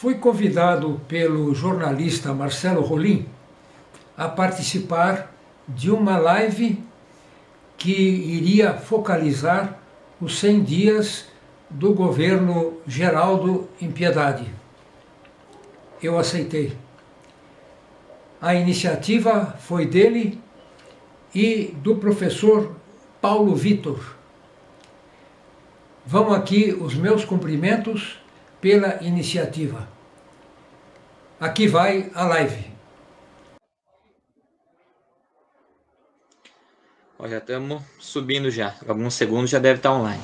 Fui convidado pelo jornalista Marcelo Rolim a participar de uma live que iria focalizar os 100 dias do governo Geraldo Impiedade. Eu aceitei. A iniciativa foi dele e do professor Paulo Vitor. Vão aqui os meus cumprimentos pela iniciativa. Aqui vai a live. Ó, já estamos subindo já. Alguns segundos já deve estar online.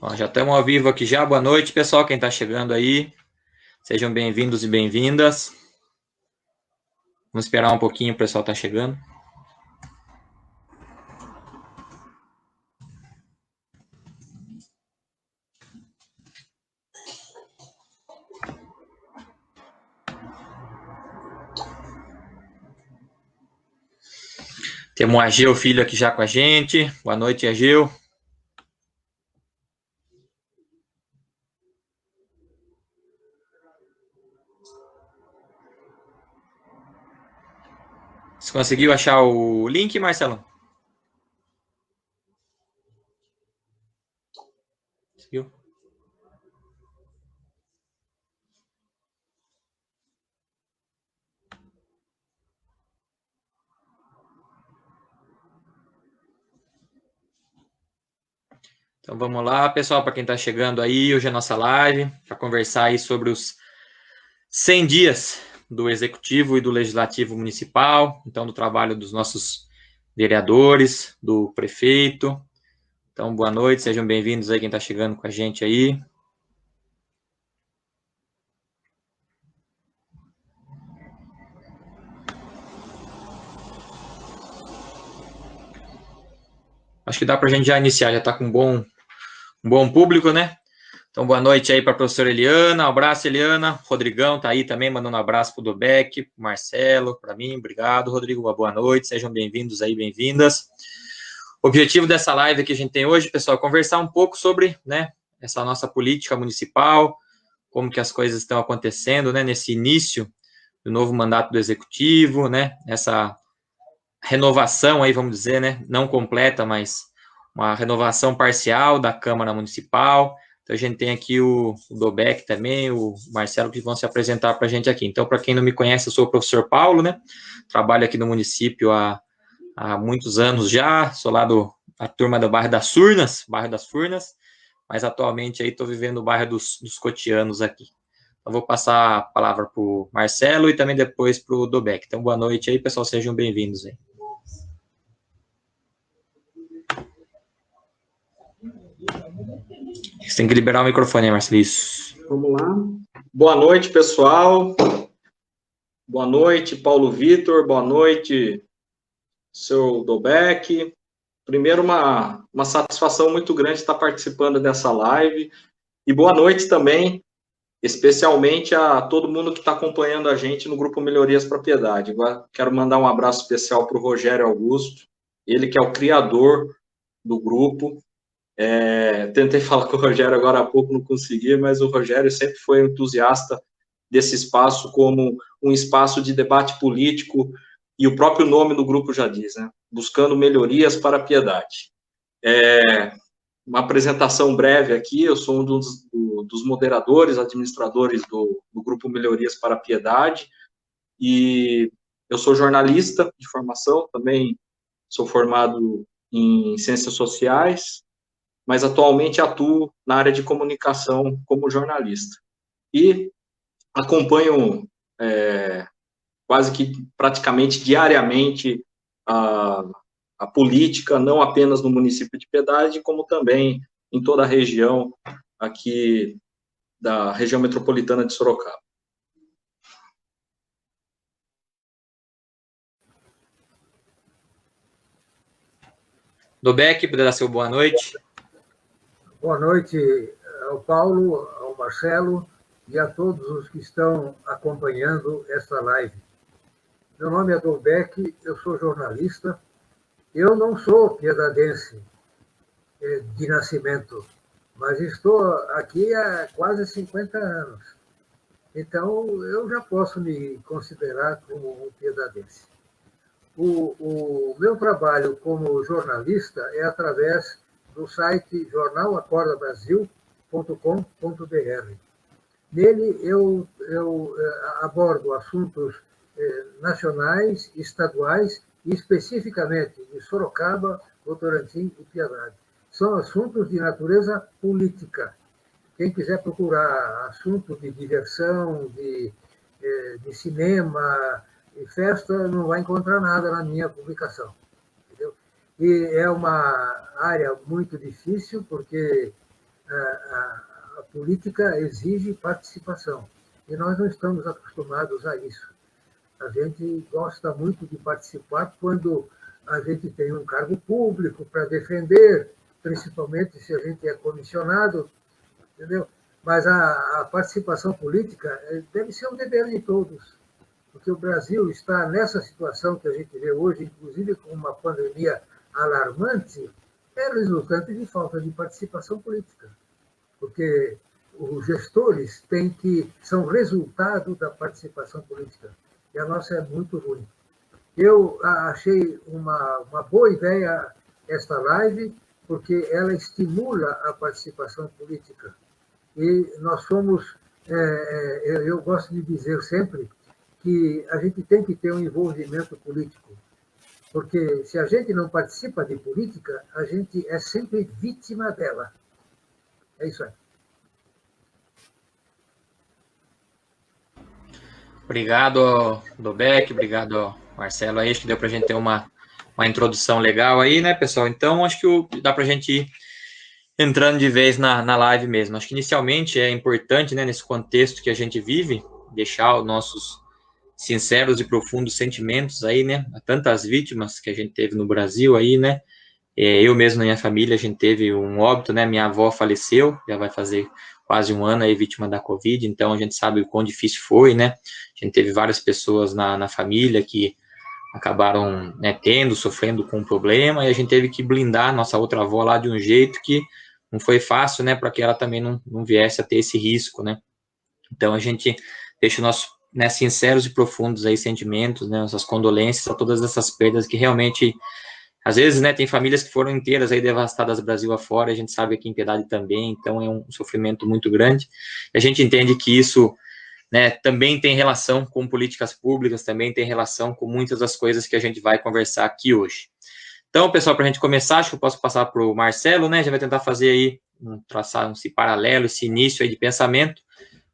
Ó, já estamos ao vivo aqui já. Boa noite, pessoal, quem está chegando aí. Sejam bem-vindos e bem-vindas. Vamos esperar um pouquinho, o pessoal está chegando. Temos o Ageu Filho aqui já com a gente. Boa noite, Ageu. Você conseguiu achar o link, Marcelo? Conseguiu? Então vamos lá, pessoal, para quem está chegando aí, hoje é a nossa live, para conversar aí sobre os 100 dias do Executivo e do Legislativo Municipal, então do trabalho dos nossos vereadores, do prefeito. Então, boa noite, sejam bem-vindos aí quem está chegando com a gente aí. Acho que dá para a gente já iniciar, já está com um bom público, né? Então, boa noite aí para a professora Eliana, um abraço, Eliana. Rodrigão tá aí também, mandando um abraço para o Dobec, Marcelo, para mim, obrigado, Rodrigo, boa noite, sejam bem-vindos aí, bem-vindas. O objetivo dessa live que a gente tem hoje, pessoal, é conversar um pouco sobre, né, essa nossa política municipal, como que as coisas estão acontecendo, né, nesse início do novo mandato do Executivo, né, essa renovação aí, vamos dizer, né, não completa, mas uma renovação parcial da Câmara Municipal. Então, a gente tem aqui o Dobec também, o Marcelo, que vão se apresentar para a gente aqui. Então, para quem não me conhece, eu sou o professor Paulo, né? Trabalho aqui no município há muitos anos já, sou lá da turma do bairro das Furnas, mas atualmente aí estou vivendo no bairro dos Cotianos aqui. Então, vou passar a palavra para o Marcelo e também depois para o Dobec. Então, boa noite aí, pessoal, sejam bem-vindos aí. Você tem que liberar o microfone, Marcelo. Isso. Vamos lá. Boa noite, pessoal. Boa noite, Paulo Vitor. Boa noite, seu Dobec. Primeiro, uma satisfação muito grande estar participando dessa live. E boa noite também, especialmente a todo mundo que está acompanhando a gente no Grupo Melhorias para a Piedade. Agora, quero mandar um abraço especial para o Rogério Augusto, ele que é o criador do grupo. Tentei falar com o Rogério agora há pouco, não consegui, mas o Rogério sempre foi um entusiasta desse espaço como um espaço de debate político, e o próprio nome do grupo já diz, né? Buscando melhorias para a piedade. Uma apresentação breve aqui, eu sou um dos moderadores, administradores do grupo Melhorias para a Piedade, e eu sou jornalista de formação, também sou formado em Ciências Sociais, mas atualmente atuo na área de comunicação como jornalista. E acompanho quase que praticamente diariamente a política, não apenas no município de Piedade, como também em toda a região aqui da região metropolitana de Sorocaba. Dobec, poderá ser boa noite. Boa noite ao Paulo, ao Marcelo e a todos os que estão acompanhando essa live. Meu nome é Dolbeck, eu sou jornalista. Eu não sou piedadense de nascimento, mas estou aqui há quase 50 anos. Então, eu já posso me considerar como um piedadense. O meu trabalho como jornalista é através do site jornalacordabrasil.com.br. Nele, eu abordo assuntos nacionais, estaduais e especificamente de Sorocaba, Votorantim e Piedade. São assuntos de natureza política. Quem quiser procurar assuntos de diversão, de cinema e festa, não vai encontrar nada na minha publicação. Entendeu? E é uma área muito difícil, porque a política exige participação. E nós não estamos acostumados a isso. A gente gosta muito de participar quando a gente tem um cargo público para defender, principalmente se a gente é comissionado, entendeu? Mas a participação política deve ser um dever de todos, porque o Brasil está nessa situação que a gente vê hoje, inclusive com uma pandemia alarmante, é resultante de falta de participação política, porque os gestores são resultado da participação política, e a nossa é muito ruim. Eu achei uma boa ideia esta live, porque ela estimula a participação política. E nós somos, eu gosto de dizer sempre, que a gente tem que ter um envolvimento político, porque se a gente não participa de política, a gente é sempre vítima dela. É isso aí. Obrigado, Dobeck, obrigado, Marcelo. Aí acho que deu para a gente ter uma introdução legal aí, né, pessoal? Então, acho que dá para a gente ir entrando de vez na live mesmo. Acho que inicialmente é importante, né, nesse contexto que a gente vive, deixar os nossos sinceros e profundos sentimentos aí, né, a tantas vítimas que a gente teve no Brasil aí, né, eu mesmo, na minha família, a gente teve um óbito, né, minha avó faleceu, já vai fazer quase um ano aí, vítima da Covid, então a gente sabe o quão difícil foi, né, a gente teve várias pessoas na família que acabaram, né, sofrendo com um problema, e a gente teve que blindar nossa outra avó lá de um jeito que não foi fácil, né, para que ela também não viesse a ter esse risco, né. Então a gente deixa o nosso, né, sinceros e profundos aí sentimentos, né, nossas condolências a todas essas perdas que realmente, às vezes, né, tem famílias que foram inteiras aí devastadas Brasil afora, a gente sabe aqui em Piedade também, então é um sofrimento muito grande. E a gente entende que isso, né, também tem relação com políticas públicas, também tem relação com muitas das coisas que a gente vai conversar aqui hoje. Então, pessoal, para a gente começar, acho que eu posso passar para o Marcelo, né, já vai tentar fazer aí, traçar esse paralelo, esse início aí de pensamento,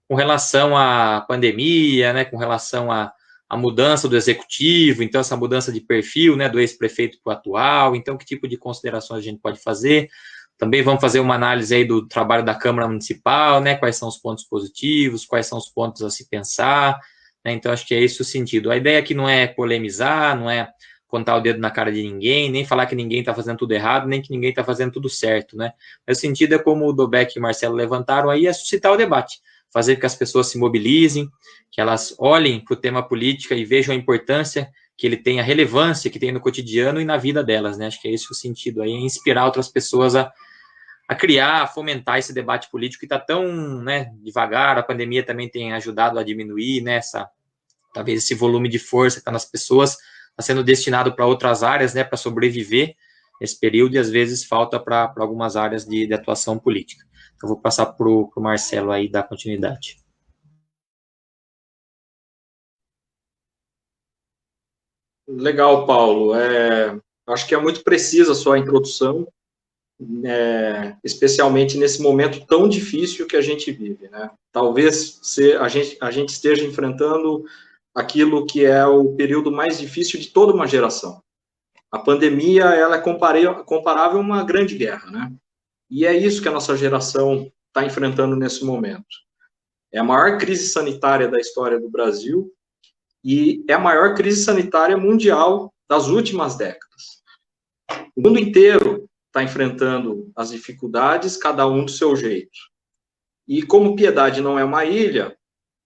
com relação à pandemia, né, com relação à mudança do executivo, então essa mudança de perfil, né, do ex-prefeito para o atual, então que tipo de considerações a gente pode fazer. Também vamos fazer uma análise aí do trabalho da Câmara Municipal, né, quais são os pontos positivos, quais são os pontos a se pensar, né, então acho que é esse o sentido. A ideia aqui não é polemizar, não é contar o dedo na cara de ninguém, nem falar que ninguém está fazendo tudo errado, nem que ninguém está fazendo tudo certo, né, mas o sentido é como o Dobeck e o Marcelo levantaram aí, é suscitar o debate, fazer com que as pessoas se mobilizem, que elas olhem para o tema política e vejam a importância que ele tem, a relevância que tem no cotidiano e na vida delas, né? Acho que é esse o sentido aí, é inspirar outras pessoas a criar, a fomentar esse debate político que está tão, né, devagar. A pandemia também tem ajudado a diminuir, né, talvez esse volume de força que está nas pessoas, está sendo destinado para outras áreas, né, para sobreviver nesse período, e às vezes falta para algumas áreas de atuação política. Eu vou passar para o Marcelo aí dar continuidade. Legal, Paulo. Acho que é muito precisa a sua introdução, especialmente nesse momento tão difícil que a gente vive, né? Talvez a gente esteja enfrentando aquilo que é o período mais difícil de toda uma geração. A pandemia, ela é comparável a uma grande guerra, né? E é isso que a nossa geração está enfrentando nesse momento. É a maior crise sanitária da história do Brasil e é a maior crise sanitária mundial das últimas décadas. O mundo inteiro está enfrentando as dificuldades, cada um do seu jeito. E como Piedade não é uma ilha,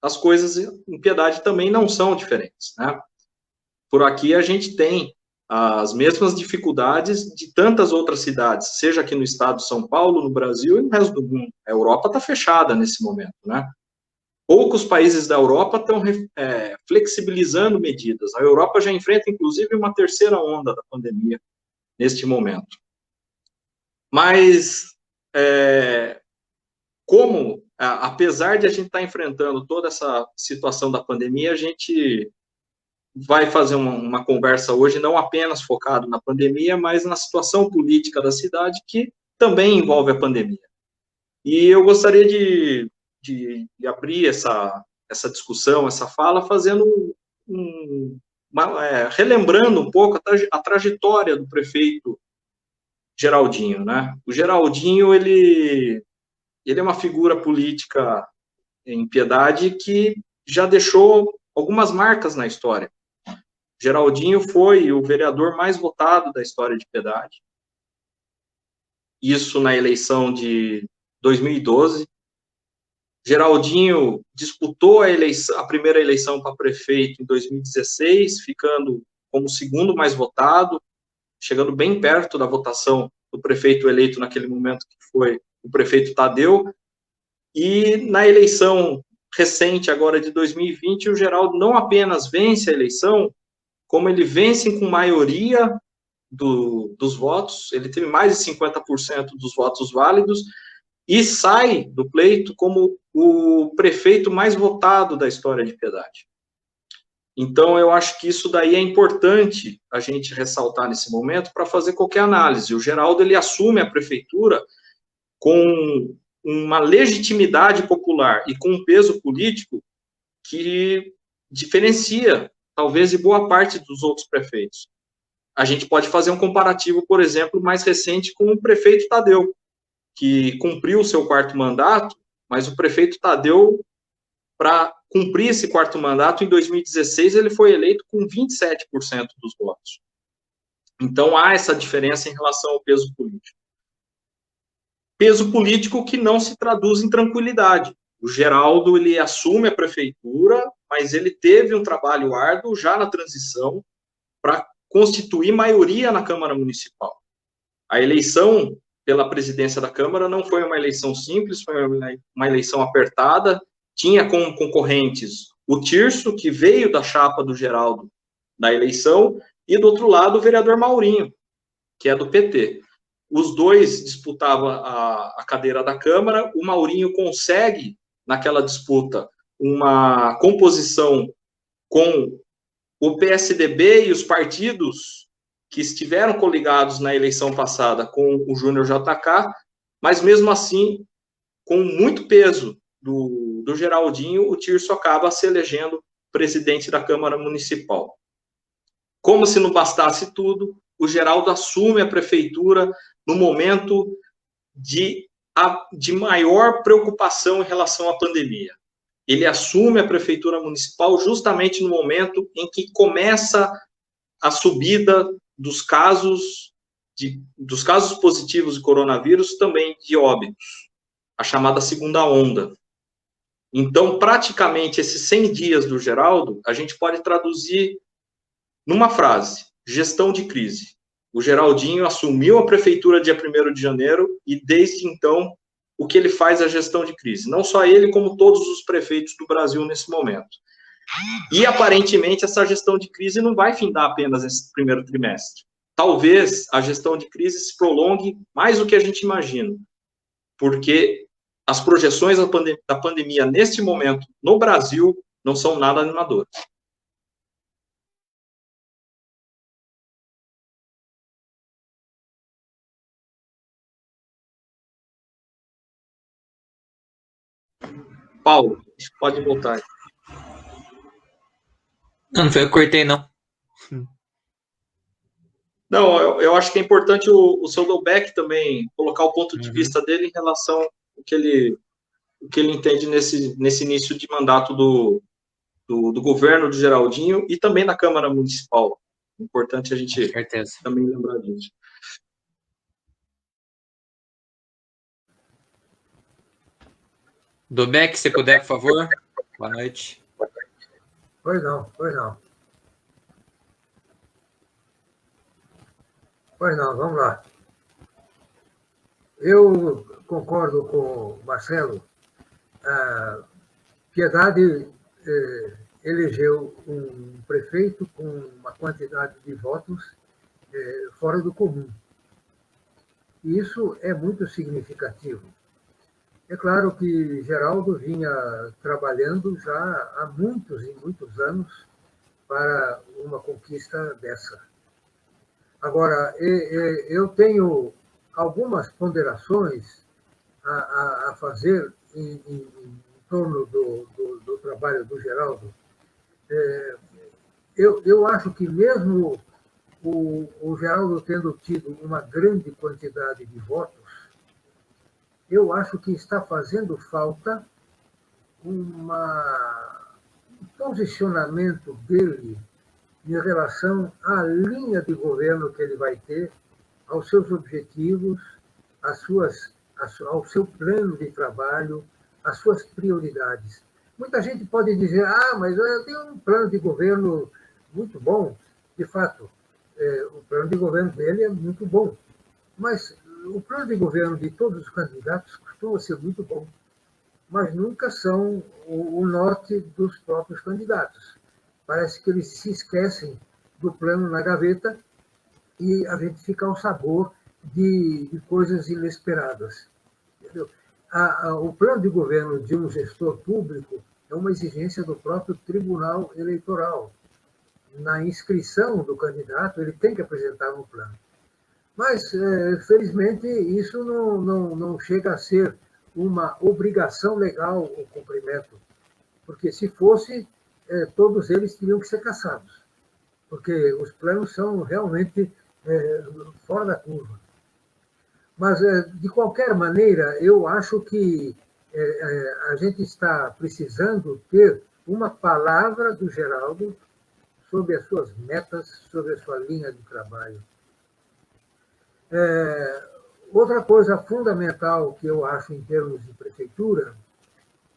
as coisas em Piedade também não são diferentes, né? por aqui a gente tem as mesmas dificuldades de tantas outras cidades, seja aqui no estado de São Paulo, no Brasil e no resto do mundo. A Europa está fechada nesse momento, né? Poucos países da Europa estão flexibilizando medidas. A Europa já enfrenta, inclusive, uma terceira onda da pandemia neste momento. Mas, apesar de a gente estar enfrentando toda essa situação da pandemia, a gente vai fazer uma conversa hoje não apenas focado na pandemia, mas na situação política da cidade, que também envolve a pandemia. E eu gostaria de abrir essa discussão, essa fala, fazendo relembrando um pouco a trajetória do prefeito Geraldinho, né? O Geraldinho, ele é uma figura política em Piedade que já deixou algumas marcas na história. Geraldinho foi o vereador mais votado da história de Piedade. Isso na eleição de 2012. Geraldinho disputou a primeira eleição para prefeito em 2016, ficando como o segundo mais votado, chegando bem perto da votação do prefeito eleito naquele momento, que foi o prefeito Tadeu. E na eleição recente, agora de 2020, o Geraldo não apenas vence a eleição, como ele vence com maioria dos votos, ele teve mais de 50% dos votos válidos, e sai do pleito como o prefeito mais votado da história de Piedade. Então, eu acho que isso daí é importante a gente ressaltar nesse momento para fazer qualquer análise. O Geraldo, ele assume a prefeitura com uma legitimidade popular e com um peso político que diferencia, talvez, de boa parte dos outros prefeitos. A gente pode fazer um comparativo, por exemplo, mais recente com o prefeito Tadeu, que cumpriu o seu quarto mandato, mas o prefeito Tadeu, para cumprir esse quarto mandato, em 2016, ele foi eleito com 27% dos votos. Então, há essa diferença em relação ao peso político. Peso político que não se traduz em tranquilidade. O Geraldo, ele assume a prefeitura, mas ele teve um trabalho árduo já na transição para constituir maioria na Câmara Municipal. A eleição pela presidência da Câmara não foi uma eleição simples, foi uma eleição apertada, tinha como concorrentes o Tirso, que veio da chapa do Geraldo na eleição, e do outro lado o vereador Maurinho, que é do PT. Os dois disputavam a cadeira da Câmara, o Maurinho consegue, naquela disputa, uma composição com o PSDB e os partidos que estiveram coligados na eleição passada com o Júnior JK, mas mesmo assim, com muito peso do Geraldinho, o Tirso acaba se elegendo presidente da Câmara Municipal. Como se não bastasse tudo, o Geraldo assume a prefeitura no momento de maior preocupação em relação à pandemia. Ele assume a prefeitura municipal justamente no momento em que começa a subida dos casos positivos de coronavírus, também de óbitos, a chamada segunda onda. Então, praticamente, esses 100 dias do Geraldo, a gente pode traduzir numa frase: gestão de crise. O Geraldinho assumiu a prefeitura dia 1º de janeiro e, desde então, o que ele faz é a gestão de crise. Não só ele, como todos os prefeitos do Brasil nesse momento. E, aparentemente, essa gestão de crise não vai findar apenas nesse primeiro trimestre. Talvez a gestão de crise se prolongue mais do que a gente imagina, porque as projeções da pandemia neste momento no Brasil não são nada animadoras. Paulo, pode voltar. Não foi eu que cortei, não. Não, eu acho que é importante o seu Dolbeck também colocar o ponto de vista dele em relação ao que ele entende nesse início de mandato do governo do Geraldinho e também da Câmara Municipal. É importante a gente também lembrar disso. Dolbeck, se puder, por favor. Boa noite. Pois não. Pois não, vamos lá. Eu concordo com o Marcelo. A Piedade elegeu um prefeito com uma quantidade de votos fora do comum. E isso é muito significativo. É claro que Geraldo vinha trabalhando já há muitos e muitos anos para uma conquista dessa. Agora, eu tenho algumas ponderações a fazer em torno do trabalho do Geraldo. Eu acho que mesmo o Geraldo tendo tido uma grande quantidade de votos, eu acho que está fazendo falta um posicionamento dele em relação à linha de governo que ele vai ter, aos seus objetivos, ao seu plano de trabalho, às suas prioridades. Muita gente pode dizer, mas eu tenho um plano de governo muito bom. De fato, o plano de governo dele é muito bom. Mas o plano de governo de todos os candidatos costuma ser muito bom, mas nunca são o norte dos próprios candidatos. Parece que eles se esquecem do plano na gaveta e a gente fica ao sabor de coisas inesperadas. Entendeu? O plano de governo de um gestor público é uma exigência do próprio Tribunal Eleitoral. Na inscrição do candidato, ele tem que apresentar um plano. Mas, felizmente, isso não chega a ser uma obrigação legal o cumprimento, porque se fosse, todos eles teriam que ser cassados, porque os planos são realmente fora da curva. Mas, de qualquer maneira, eu acho que a gente está precisando ter uma palavra do Geraldo sobre as suas metas, sobre a sua linha de trabalho. Outra coisa fundamental que eu acho em termos de prefeitura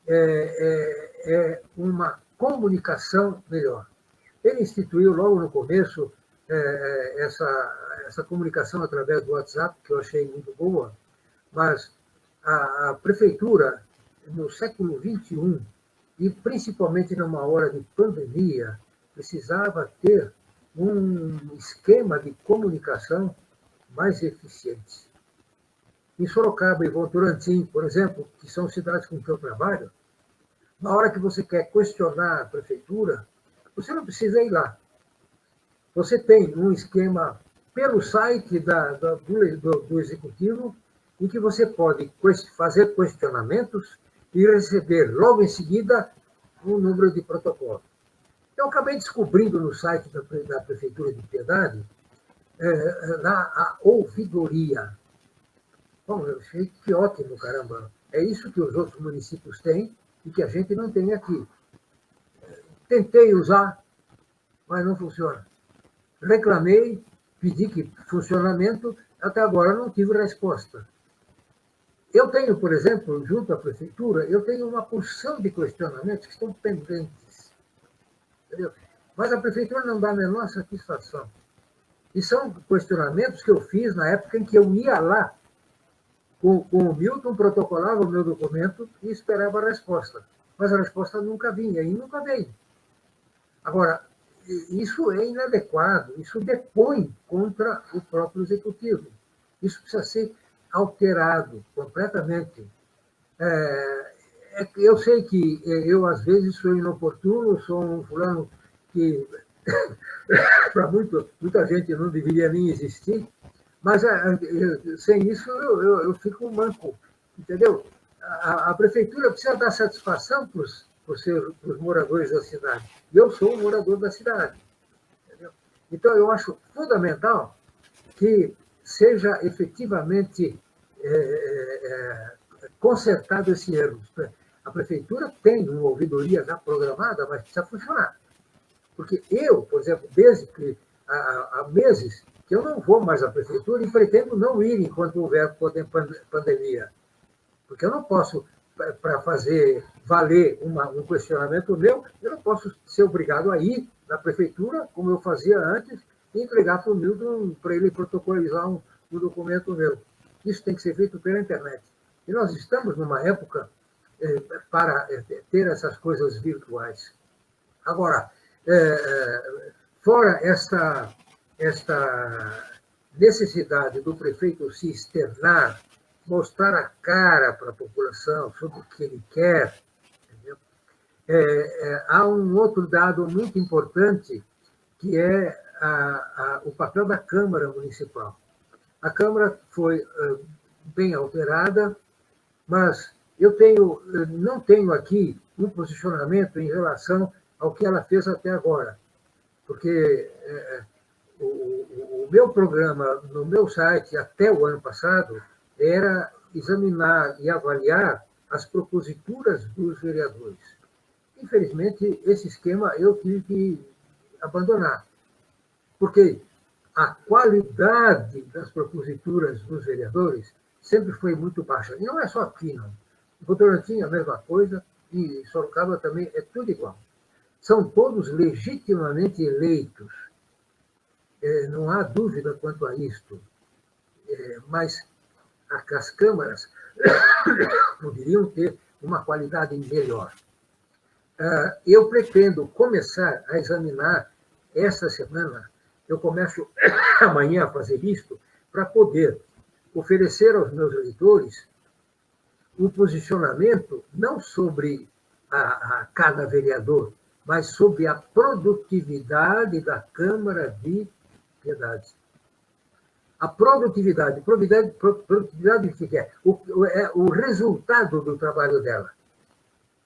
é uma comunicação melhor. Ele instituiu logo no começo essa comunicação através do WhatsApp, que eu achei muito boa, mas a prefeitura, no século XXI, e principalmente numa hora de pandemia, precisava ter um esquema de comunicação mais eficientes. Em Sorocaba e Votorantim, por exemplo, que são cidades com que eu trabalho, na hora que você quer questionar a prefeitura, você não precisa ir lá. Você tem um esquema pelo site do Executivo em que você pode fazer questionamentos e receber logo em seguida um número de protocolo. Eu acabei descobrindo no site da Prefeitura de Piedade a ouvidoria. Bom, eu achei que ótimo, caramba. É isso que os outros municípios têm e que a gente não tem aqui. Tentei usar, mas não funciona. Reclamei, pedi que funcionamento, até agora não tive resposta. Eu tenho, por exemplo, junto à prefeitura, eu tenho uma porção de questionamentos que estão pendentes. Entendeu? Mas a prefeitura não dá a menor satisfação. E são questionamentos que eu fiz na época em que eu ia lá, com o Milton, protocolava o meu documento e esperava a resposta. Mas a resposta nunca vinha, e nunca veio. Agora, isso é inadequado, isso depõe contra o próprio Executivo. Isso precisa ser alterado completamente. Eu sei que eu, às vezes, sou inoportuno, sou um fulano que, para muita gente, não deveria nem existir, mas sem isso eu fico manco, entendeu? A prefeitura precisa dar satisfação para os moradores da cidade. E eu sou um morador da cidade. Entendeu? Então, eu acho fundamental que seja efetivamente consertado esse erro. A prefeitura tem uma ouvidoria já programada, mas precisa funcionar. Porque eu, por exemplo, desde que há meses que eu não vou mais à prefeitura e pretendo não ir enquanto houver pandemia. Porque eu não posso, para fazer valer um questionamento meu, eu não posso ser obrigado a ir na prefeitura, como eu fazia antes, e entregar para o Milton para ele protocolizar um documento meu. Isso tem que ser feito pela internet. E nós estamos numa época para ter essas coisas virtuais. Agora, fora esta necessidade do prefeito se externar, mostrar a cara para a população sobre o que ele quer, entendeu? Há um outro dado muito importante, que é o papel da Câmara Municipal. A Câmara foi bem alterada, mas eu não tenho aqui um posicionamento em relação ao que ela fez até agora, porque o meu programa no meu site até o ano passado era examinar e avaliar as proposituras dos vereadores. Infelizmente, esse esquema eu tive que abandonar, porque a qualidade das proposituras dos vereadores sempre foi muito baixa. E não é só aqui, não. Em Votorantim, a mesma coisa, e em Sorocaba também é tudo igual. São todos legitimamente eleitos. Não há dúvida quanto a isto. Mas as câmaras poderiam ter uma qualidade melhor. Eu pretendo começar a examinar esta semana, eu começo amanhã a fazer isto, para poder oferecer aos meus eleitores um posicionamento não sobre a cada vereador, mas sobre a produtividade da Câmara de Piedade. A produtividade o que é? O resultado do trabalho dela.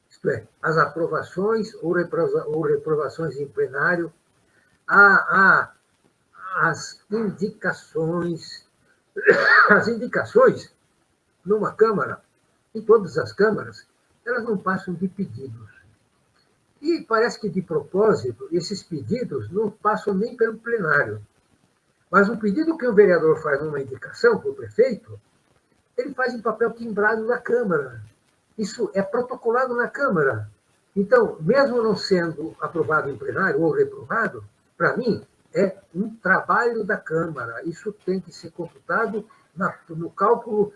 Isto é, as aprovações ou reprovações em plenário, as indicações. As indicações numa Câmara, em todas as câmaras, elas não passam de pedidos. E parece que, de propósito, esses pedidos não passam nem pelo plenário. Mas o pedido que o vereador faz numa indicação para o prefeito, ele faz em papel timbrado na Câmara. Isso é protocolado na Câmara. Então, mesmo não sendo aprovado em plenário ou reprovado, para mim, é um trabalho da Câmara. Isso tem que ser computado no cálculo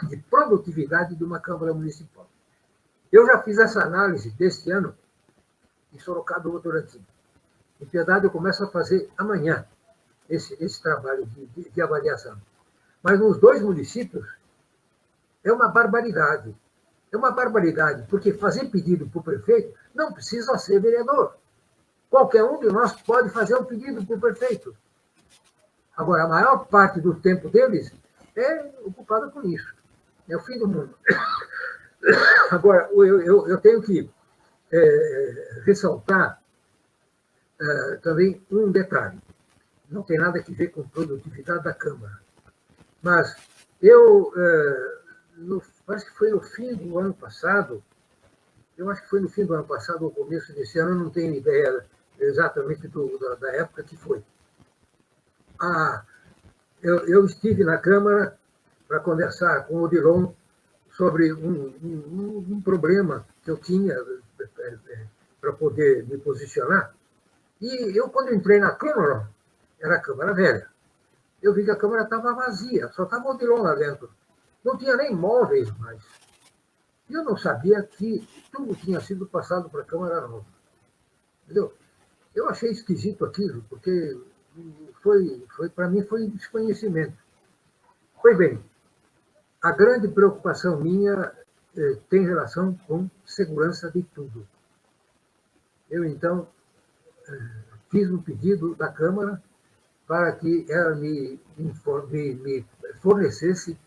de produtividade de uma Câmara Municipal. Eu já fiz essa análise deste ano em Sorocaba e Votorantim. Em Piedade, eu começo a fazer amanhã esse trabalho de avaliação. Mas nos dois municípios é uma barbaridade. É uma barbaridade, porque fazer pedido para o prefeito não precisa ser vereador. Qualquer um de nós pode fazer um pedido para o prefeito. Agora, a maior parte do tempo deles é ocupada com isso. É o fim do mundo. Agora, eu tenho que ressaltar também um detalhe. Não tem nada a ver com produtividade da Câmara. Mas parece que foi no fim do ano passado, ou começo desse ano, eu não tenho ideia exatamente da época que foi. Eu estive na Câmara para conversar com o Odilon sobre um problema que eu tinha para poder me posicionar. E eu, quando entrei na Câmara, era a Câmara Velha, eu vi que a Câmara estava vazia, só estava o Odilon lá dentro. Não tinha nem móveis mais. E eu não sabia que tudo tinha sido passado para a Câmara Nova. Entendeu? Eu achei esquisito aquilo, porque para mim foi um desconhecimento. Pois bem, a grande preocupação minha tem relação com segurança de tudo. Eu, então, fiz um pedido da Câmara para que ela me fornecesse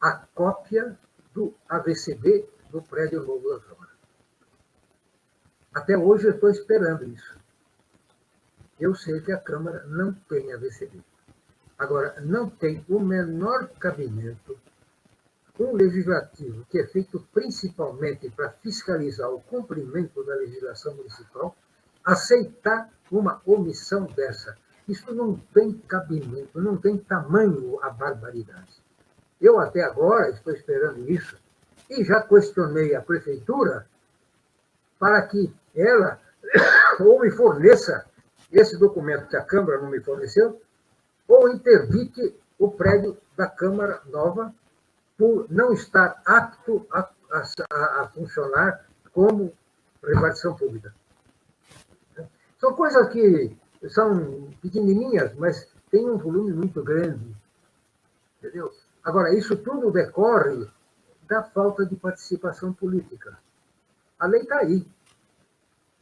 a cópia do AVCB do prédio novo da Câmara. Até hoje eu estou esperando isso. Eu sei que a Câmara não tem AVCB. Agora, não tem o menor cabimento um legislativo que é feito principalmente para fiscalizar o cumprimento da legislação municipal aceitar uma omissão dessa. Isso não tem cabimento, não tem tamanho a barbaridade. Eu até agora estou esperando isso e já questionei a prefeitura para que ela ou me forneça esse documento que a Câmara não me forneceu, ou interdite o prédio da Câmara Nova por não estar apto a funcionar como repartição pública. São coisas que são pequenininhas, mas têm um volume muito grande. Entendeu? Agora, isso tudo decorre da falta de participação política. A lei está aí.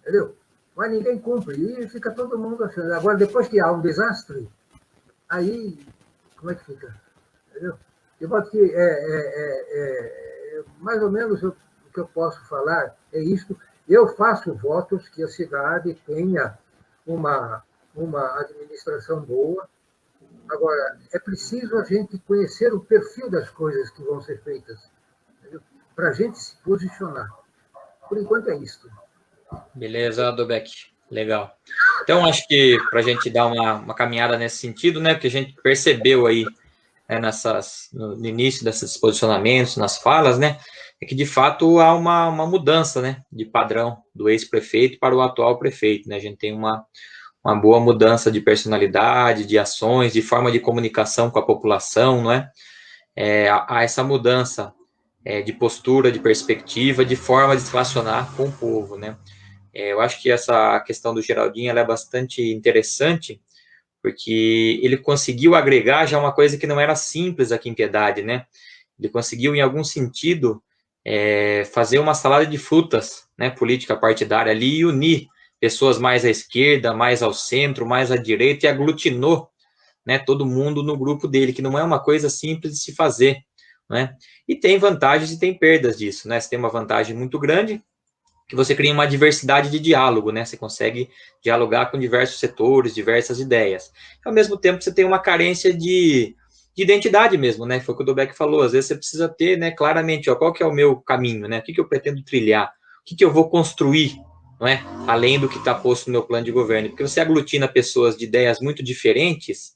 Entendeu? Mas ninguém cumpre. E fica todo mundo achando. Agora, depois que há um desastre, aí, como é que fica? Entendeu? De modo que mais ou menos o que eu posso falar é isto. Eu faço votos que a cidade tenha uma administração boa. Agora, é preciso a gente conhecer o perfil das coisas que vão ser feitas, para a gente se posicionar. Por enquanto é isso. Beleza, Dobeck. Legal. Então, acho que para a gente dar uma caminhada nesse sentido, né, porque a gente percebeu aí no início desses posicionamentos, nas falas, né, é que de fato há uma mudança, né, de padrão do ex-prefeito para o atual prefeito, né, a gente tem uma boa mudança de personalidade, de ações, de forma de comunicação com a população, não é? Há essa mudança de postura, de perspectiva, de forma de se relacionar com o povo, né? Eu acho que essa questão do Geraldinho ela é bastante interessante, porque ele conseguiu agregar já uma coisa que não era simples aqui em Piedade, né? Ele conseguiu, em algum sentido, fazer uma salada de frutas, né, política partidária ali e unir pessoas mais à esquerda, mais ao centro, mais à direita, e aglutinou, né, todo mundo no grupo dele, que não é uma coisa simples de se fazer, né? E tem vantagens e tem perdas disso, né? Você tem uma vantagem muito grande, que você cria uma diversidade de diálogo, né? Você consegue dialogar com diversos setores, diversas ideias. Ao mesmo tempo, você tem uma carência de identidade mesmo, né? Foi o que o Dobeck falou. Às vezes você precisa ter, né, claramente, ó, qual que é o meu caminho, né? O que eu pretendo trilhar? O que eu vou construir, não é? Além do que está posto no meu plano de governo. Porque você aglutina pessoas de ideias muito diferentes,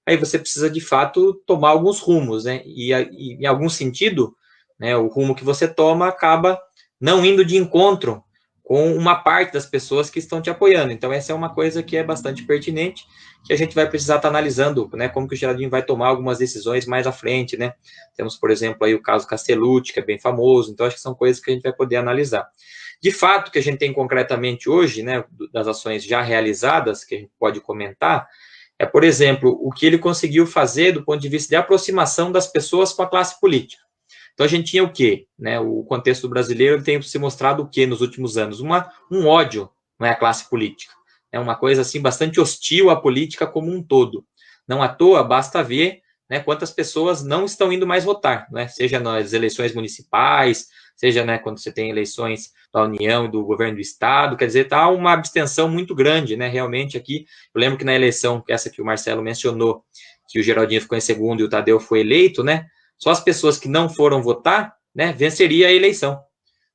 aí você precisa, de fato, tomar alguns rumos, né? E em algum sentido, né, o rumo que você toma acaba não indo de encontro com uma parte das pessoas que estão te apoiando. Então, essa é uma coisa que é bastante pertinente, que a gente vai precisar estar analisando, né, como que o Geraldinho vai tomar algumas decisões mais à frente, né? Temos, por exemplo, aí o caso Castellucci, que é bem famoso, então acho que são coisas que a gente vai poder analisar. De fato, o que a gente tem concretamente hoje, né, das ações já realizadas, que a gente pode comentar, por exemplo, o que ele conseguiu fazer do ponto de vista de aproximação das pessoas com a classe política. Então, a gente tinha o quê? Né, o contexto brasileiro tem se mostrado o quê nos últimos anos? Um ódio, né, à classe política. É uma coisa assim bastante hostil à política como um todo. Não à toa, basta ver, né, quantas pessoas não estão indo mais votar, né, seja nas eleições municipais, seja, né, quando você tem eleições da União e do governo do Estado, quer dizer, está uma abstenção muito grande, né, realmente aqui. Eu lembro que na eleição, essa que o Marcelo mencionou, que o Geraldinho ficou em segundo e o Tadeu foi eleito, né, só as pessoas que não foram votar, né, venceria a eleição.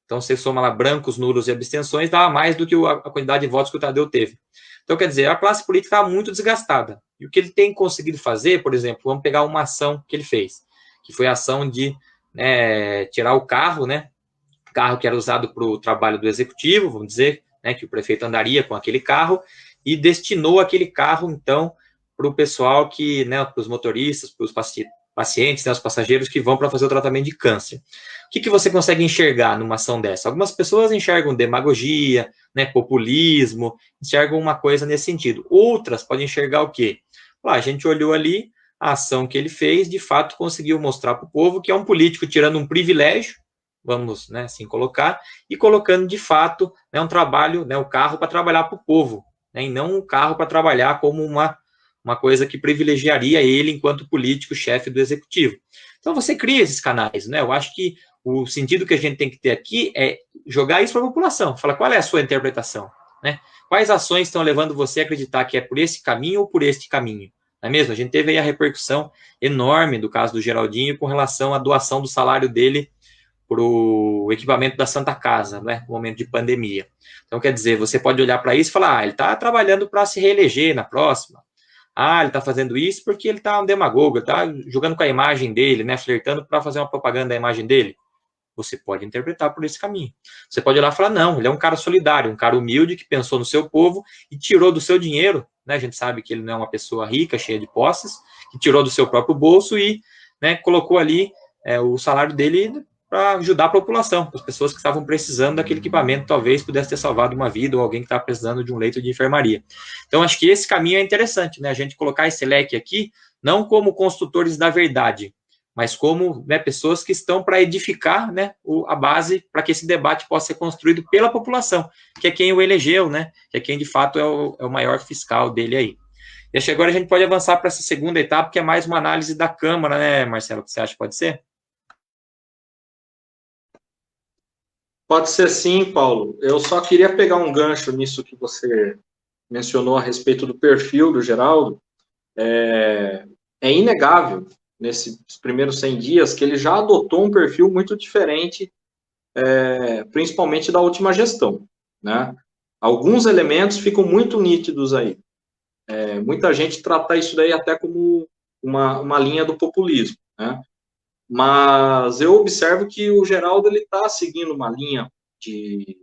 Então, você soma lá brancos, nulos e abstenções, dá mais do que a quantidade de votos que o Tadeu teve. Então, quer dizer, a classe política está muito desgastada. E o que ele tem conseguido fazer, por exemplo, vamos pegar uma ação que ele fez, que foi a ação de, né, tirar o carro, né, carro que era usado para o trabalho do executivo, vamos dizer, né, que o prefeito andaria com aquele carro, e destinou aquele carro, então, para o pessoal que, né, para os motoristas, para os pacientes, né, os passageiros que vão para fazer o tratamento de câncer. O que você consegue enxergar numa ação dessa? Algumas pessoas enxergam demagogia, né, populismo, enxergam uma coisa nesse sentido. Outras podem enxergar o quê? A gente olhou ali, a ação que ele fez, de fato, conseguiu mostrar para o povo que é um político tirando um privilégio, vamos, né, assim colocar, e colocando, de fato, né, um trabalho, né, o carro para trabalhar para o povo, né, e não o carro para trabalhar como uma coisa que privilegiaria ele enquanto político, chefe do executivo. Então, você cria esses canais, né? Eu acho que o sentido que a gente tem que ter aqui é jogar isso para a população. Falar qual é a sua interpretação, né? Quais ações estão levando você a acreditar que é por esse caminho ou por este caminho? Não é mesmo? A gente teve aí a repercussão enorme do caso do Geraldinho com relação à doação do salário dele para o equipamento da Santa Casa, né, no momento de pandemia. Então, quer dizer, você pode olhar para isso e falar, ele está trabalhando para se reeleger na próxima. Ele está fazendo isso porque ele está um demagogo, ele está jogando com a imagem dele, né, flertando para fazer uma propaganda da imagem dele. Você pode interpretar por esse caminho. Você pode olhar e falar, não, ele é um cara solidário, um cara humilde que pensou no seu povo e tirou do seu dinheiro, né? A gente sabe que ele não é uma pessoa rica, cheia de posses, que tirou do seu próprio bolso e, né, colocou ali o salário dele para ajudar a população, as pessoas que estavam precisando daquele equipamento, talvez pudesse ter salvado uma vida, ou alguém que estava precisando de um leito de enfermaria. Então, acho que esse caminho é interessante, né? A gente colocar esse leque aqui, não como construtores da verdade, mas como, né, pessoas que estão para edificar, né, a base para que esse debate possa ser construído pela população, que é quem o elegeu, né, que é quem, de fato, é o maior fiscal dele aí. E acho que agora a gente pode avançar para essa segunda etapa, que é mais uma análise da Câmara, né, Marcelo? O que você acha? Pode ser? Pode ser sim, Paulo. Eu só queria pegar um gancho nisso que você mencionou a respeito do perfil do Geraldo. É inegável, nesses primeiros 100 dias, que ele já adotou um perfil muito diferente, principalmente da última gestão, né? Alguns elementos ficam muito nítidos aí. Muita gente trata isso daí até como uma linha do populismo, né? Mas eu observo que o Geraldo está seguindo uma linha de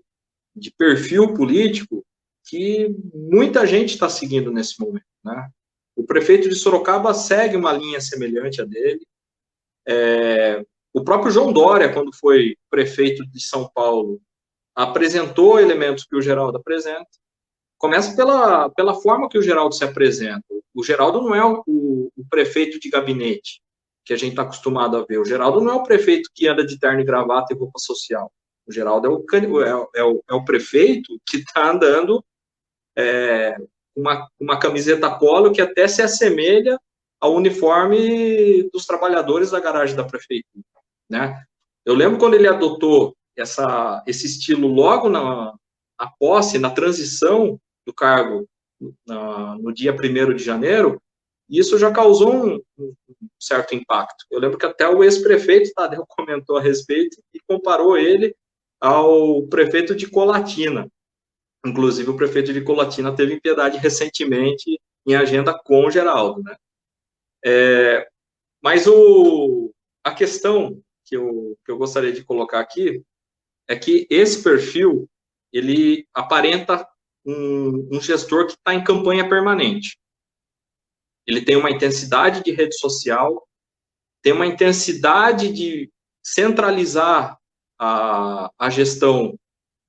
perfil político que muita gente está seguindo nesse momento, né? O prefeito de Sorocaba segue uma linha semelhante à dele. O próprio João Dória, quando foi prefeito de São Paulo, apresentou elementos que o Geraldo apresenta. Começa pela forma que o Geraldo se apresenta. O Geraldo não é o prefeito de gabinete que a gente está acostumado a ver. O Geraldo não é o prefeito que anda de terno e gravata e roupa social. O Geraldo é o prefeito que está andando uma camiseta polo que até se assemelha ao uniforme dos trabalhadores da garagem da prefeitura, né? Eu lembro quando ele adotou esse estilo logo na posse, na transição do cargo no dia 1º de janeiro, e isso já causou um certo impacto. Eu lembro que até o ex-prefeito Tadeu comentou a respeito e comparou ele ao prefeito de Colatina. Inclusive, o prefeito de Colatina teve impiedade recentemente em agenda com o Geraldo, né? Mas a questão que eu gostaria de colocar aqui é que esse perfil, ele aparenta um gestor que está em campanha permanente. Ele tem uma intensidade de rede social, tem uma intensidade de centralizar a gestão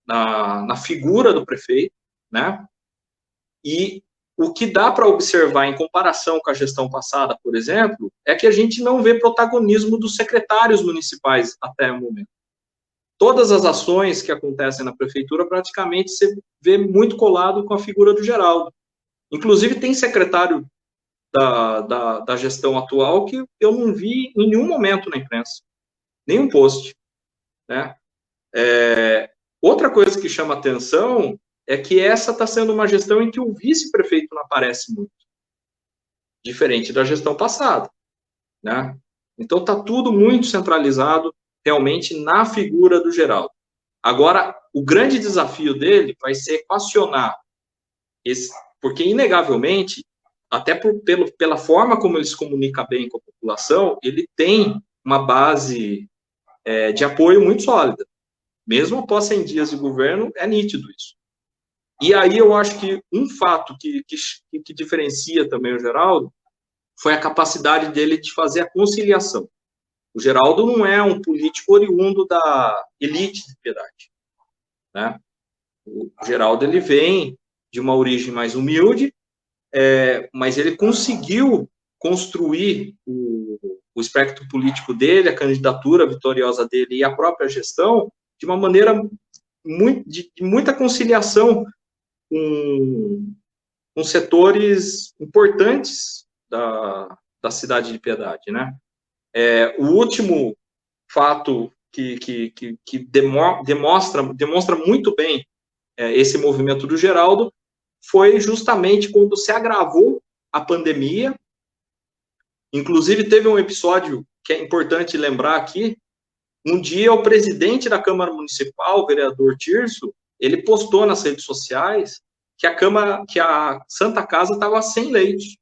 na figura do prefeito, né? E o que dá para observar em comparação com a gestão passada, por exemplo, é que a gente não vê protagonismo dos secretários municipais até o momento. Todas as ações que acontecem na prefeitura, praticamente, você vê muito colado com a figura do Geraldo. Inclusive, tem secretário da gestão atual que eu não vi em nenhum momento na imprensa, nenhum post, né? Outra coisa que chama atenção é que essa está sendo uma gestão em que o vice-prefeito não aparece muito, diferente da gestão passada, né? Então, está tudo muito centralizado realmente na figura do Geraldo. Agora, o grande desafio dele vai ser equacionar porque, inegavelmente, até pela forma como ele se comunica bem com a população, ele tem uma base de apoio muito sólida. Mesmo após 100 dias de governo, é nítido isso. E aí eu acho que um fato que diferencia também o Geraldo foi a capacidade dele de fazer a conciliação. O Geraldo não é um político oriundo da elite de Piedade, né? O Geraldo, ele vem de uma origem mais humilde, mas ele conseguiu construir o espectro político dele, a candidatura vitoriosa dele e a própria gestão de uma maneira de muita conciliação com setores importantes da cidade de Piedade, né? O último fato que demonstra muito bem esse movimento do Geraldo foi justamente quando se agravou a pandemia. Inclusive, teve um episódio que é importante lembrar aqui. Um dia, o presidente da Câmara Municipal, o vereador Tirso, ele postou nas redes sociais que a Santa Casa estava sem leite,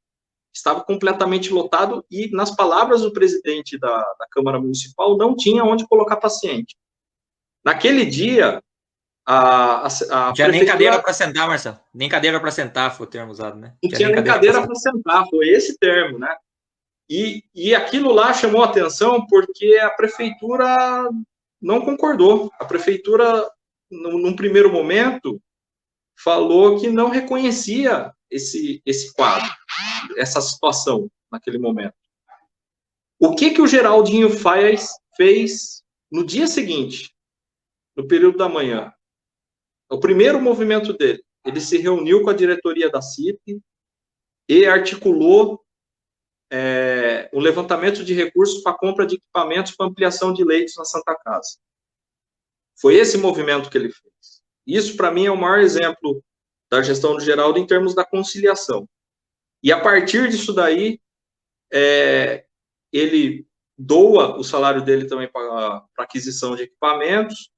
estava completamente lotado e, nas palavras do presidente da Câmara Municipal, não tinha onde colocar paciente. Naquele dia, a Não tinha nem cadeira para sentar, Marcelo. Nem cadeira para sentar foi o termo usado, né? Não tinha nem cadeira para sentar, foi esse termo, né? E aquilo lá chamou atenção porque a prefeitura não concordou. A prefeitura, num primeiro momento, falou que não reconhecia esse quadro, essa situação naquele momento. O que o Geraldinho fez no dia seguinte, no período da manhã? O primeiro movimento dele, ele se reuniu com a diretoria da CIP e articulou o levantamento de recursos para a compra de equipamentos para ampliação de leitos na Santa Casa. Foi esse movimento que ele fez. Isso, para mim, é o maior exemplo da gestão do Geraldo em termos da conciliação. E a partir disso daí, ele doa o salário dele também para aquisição de equipamentos.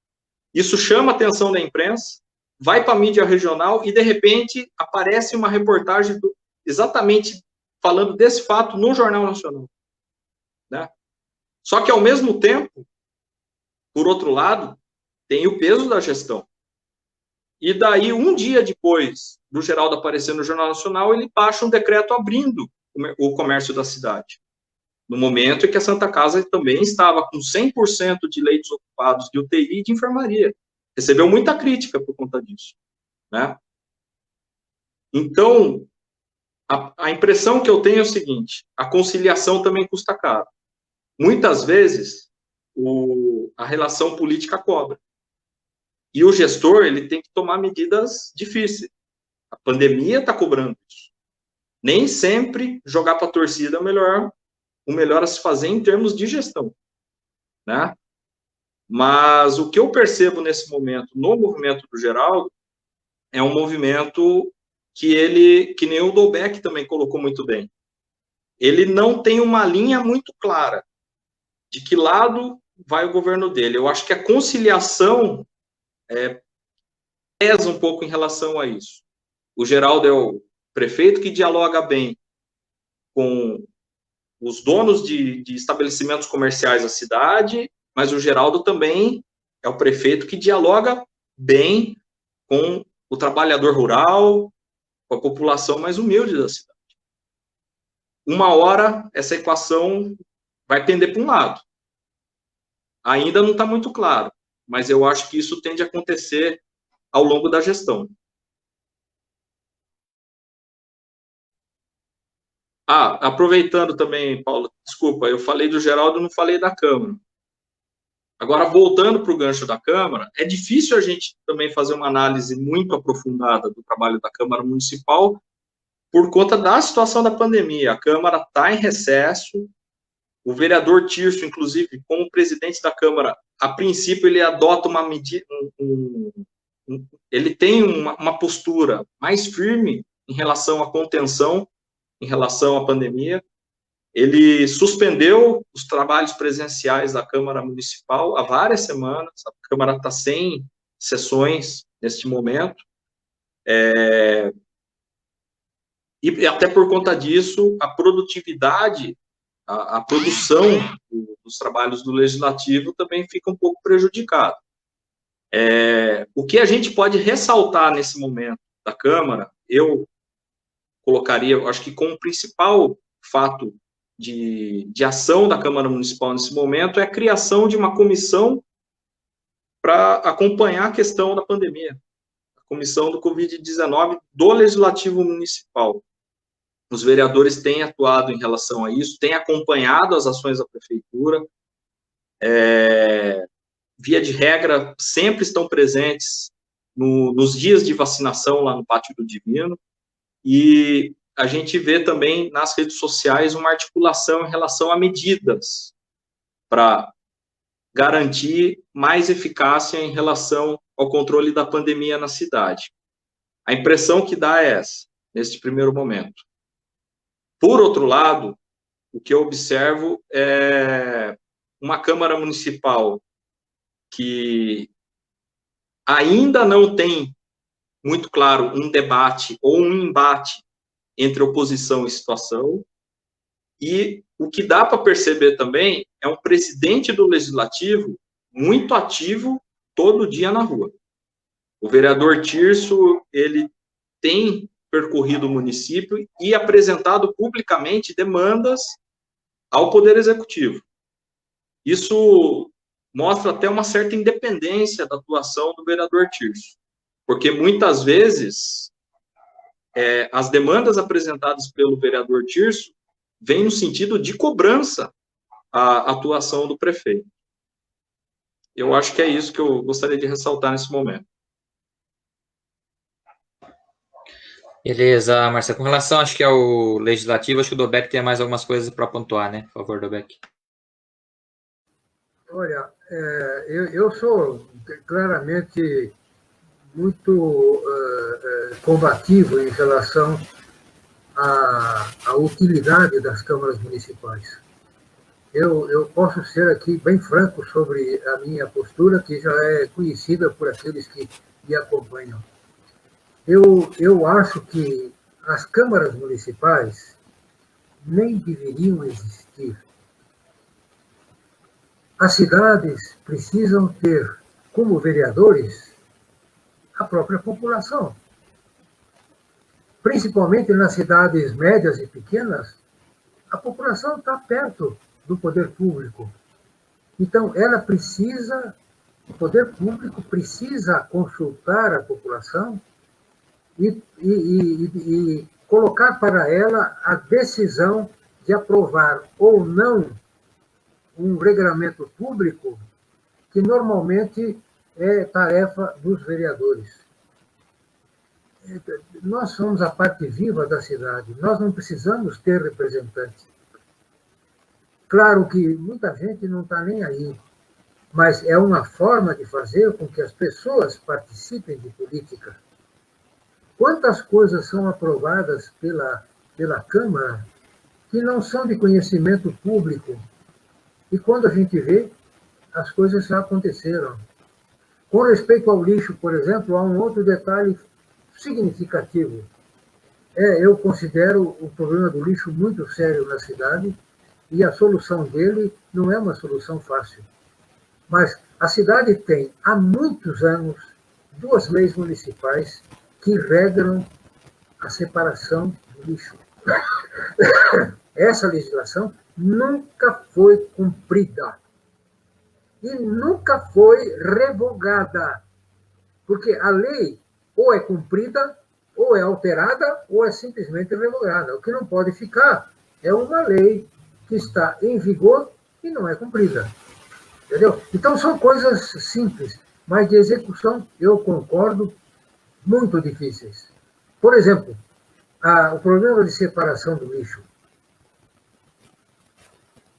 Isso chama a atenção da imprensa, vai para a mídia regional e, de repente, aparece uma reportagem exatamente falando desse fato no Jornal Nacional. Né? Só que, ao mesmo tempo, por outro lado, tem o peso da gestão. E daí, um dia depois do Geraldo aparecer no Jornal Nacional, ele baixa um decreto abrindo o comércio da cidade. No momento em que a Santa Casa também estava com 100% de leitos ocupados de UTI e de enfermaria. Recebeu muita crítica por conta disso. Né? Então, a impressão que eu tenho é o seguinte, a conciliação também custa caro. Muitas vezes, a relação política cobra. E o gestor, ele tem que tomar medidas difíceis. A pandemia está cobrando isso. Nem sempre jogar para a torcida é o melhor a se fazer em termos de gestão. Né? Mas o que eu percebo nesse momento, no movimento do Geraldo, é um movimento que nem o Dolbeck também colocou muito bem. Ele não tem uma linha muito clara de que lado vai o governo dele. Eu acho que a conciliação pesa um pouco em relação a isso. O Geraldo é o prefeito que dialoga bem com os donos de estabelecimentos comerciais da cidade, mas o Geraldo também é o prefeito que dialoga bem com o trabalhador rural, com a população mais humilde da cidade. Uma hora, essa equação vai pender para um lado. Ainda não está muito claro, mas eu acho que isso tende a acontecer ao longo da gestão. Aproveitando também, Paulo, desculpa, eu falei do Geraldo, não falei da Câmara. Agora, voltando para o gancho da Câmara, é difícil a gente também fazer uma análise muito aprofundada do trabalho da Câmara Municipal por conta da situação da pandemia. A Câmara está em recesso, o vereador Tirso, inclusive, como presidente da Câmara, a princípio ele adota uma medida, ele tem uma postura mais firme em relação à contenção, em relação à pandemia. Ele suspendeu os trabalhos presenciais da Câmara Municipal há várias semanas. A Câmara está sem sessões neste momento. E até por conta disso, a produtividade, a produção dos trabalhos do Legislativo também fica um pouco prejudicada. O que a gente pode ressaltar nesse momento da Câmara, eu colocaria, acho que como principal fato de ação da Câmara Municipal nesse momento é a criação de uma comissão para acompanhar a questão da pandemia, a comissão do Covid-19 do Legislativo Municipal. Os vereadores têm atuado em relação a isso, têm acompanhado as ações da Prefeitura, via de regra, sempre estão presentes nos dias de vacinação lá no Pátio do Divino, e a gente vê também nas redes sociais uma articulação em relação a medidas para garantir mais eficácia em relação ao controle da pandemia na cidade. A impressão que dá é essa, neste primeiro momento. Por outro lado, o que eu observo é uma Câmara Municipal que ainda não tem muito claro um debate ou um embate entre oposição e situação, e o que dá para perceber também é um presidente do Legislativo muito ativo todo dia na rua. O vereador Tirso, ele tem percorrido o município e apresentado publicamente demandas ao Poder Executivo. Isso mostra até uma certa independência da atuação do vereador Tirso, porque muitas vezes as demandas apresentadas pelo vereador Tirso vêm no sentido de cobrança à atuação do prefeito. Eu acho que é isso que eu gostaria de ressaltar nesse momento. Beleza, Marcelo. Com relação, acho que ao legislativo, acho que o Dobeck tem mais algumas coisas para pontuar, né? Por favor, Dobeck. Olha, eu sou claramente muito combativo em relação à utilidade das câmaras municipais. Eu posso ser aqui bem franco sobre a minha postura, que já é conhecida por aqueles que me acompanham. Eu acho que as câmaras municipais nem deveriam existir. As cidades precisam ter, como vereadores, a própria população. Principalmente nas cidades médias e pequenas, a população está perto do poder público. Então, o poder público precisa consultar a população e colocar para ela a decisão de aprovar ou não um regulamento público, que normalmente é tarefa dos vereadores. Nós somos a parte viva da cidade, nós não precisamos ter representantes. Claro que muita gente não está nem aí, mas é uma forma de fazer com que as pessoas participem de política. Quantas coisas são aprovadas pela Câmara que não são de conhecimento público? E quando a gente vê, as coisas já aconteceram. Com respeito ao lixo, por exemplo, há um outro detalhe significativo. Eu considero o problema do lixo muito sério na cidade e a solução dele não é uma solução fácil. Mas a cidade tem, há muitos anos, 2 leis municipais que regram a separação do lixo. Essa legislação nunca foi cumprida e nunca foi revogada, porque a lei ou é cumprida, ou é alterada, ou é simplesmente revogada. O que não pode ficar é uma lei que está em vigor e não é cumprida. Entendeu? Então, são coisas simples, mas de execução, eu concordo, muito difíceis. Por exemplo, o problema de separação do lixo.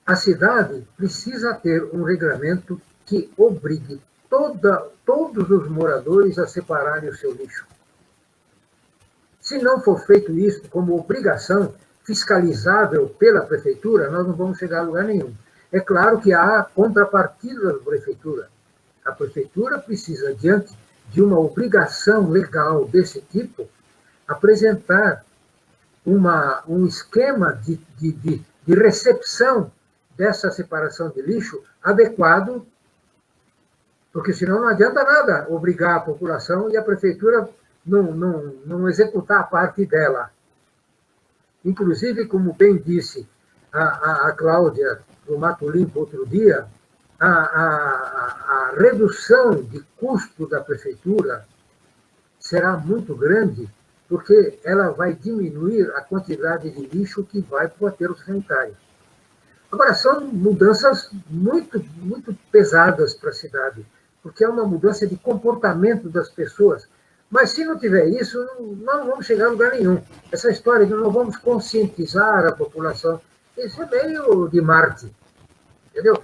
A cidade precisa ter um regulamento que obrigue todos os moradores a separarem o seu lixo. Se não for feito isso como obrigação fiscalizável pela prefeitura, nós não vamos chegar a lugar nenhum. É claro que há contrapartida da prefeitura. A prefeitura precisa, diante de uma obrigação legal desse tipo, apresentar um esquema de recepção dessa separação de lixo adequado, porque senão não adianta nada obrigar a população e a prefeitura não executar a parte dela. Inclusive, como bem disse a Cláudia do Mato Limpo outro dia, a redução de custo da prefeitura será muito grande, porque ela vai diminuir a quantidade de lixo que vai para o aterro sanitário. Agora, são mudanças muito, muito pesadas para a cidade, porque é uma mudança de comportamento das pessoas. Mas, se não tiver isso, nós não vamos chegar a lugar nenhum. Essa história de não vamos conscientizar a população, isso é meio de Marte. Entendeu?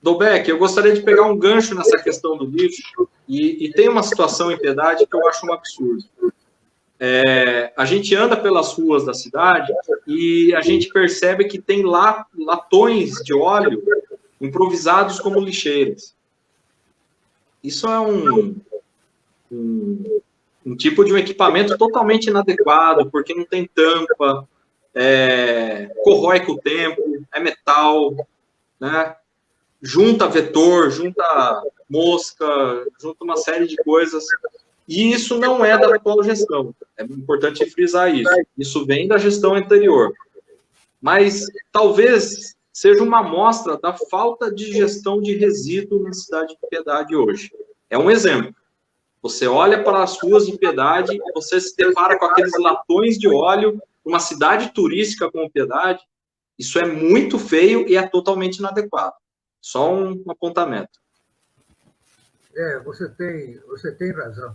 Dobeck, eu gostaria de pegar um gancho nessa questão do lixo, e tem uma situação em Piedade que eu acho um absurdo. A gente anda pelas ruas da cidade e a gente percebe que tem latões de óleo improvisados como lixeiras. Isso é um tipo de um equipamento totalmente inadequado, porque não tem tampa, corrói com o tempo, é metal, né? junta vetor, junta mosca, junta uma série de coisas. E isso não é da atual gestão. É importante frisar isso. Isso vem da gestão anterior. Mas talvez seja uma amostra da falta de gestão de resíduo na cidade de Piedade hoje. É um exemplo. Você olha para as ruas de Piedade e você se depara com aqueles latões de óleo, uma cidade turística como Piedade. Isso é muito feio e é totalmente inadequado. Só um apontamento. Você tem razão.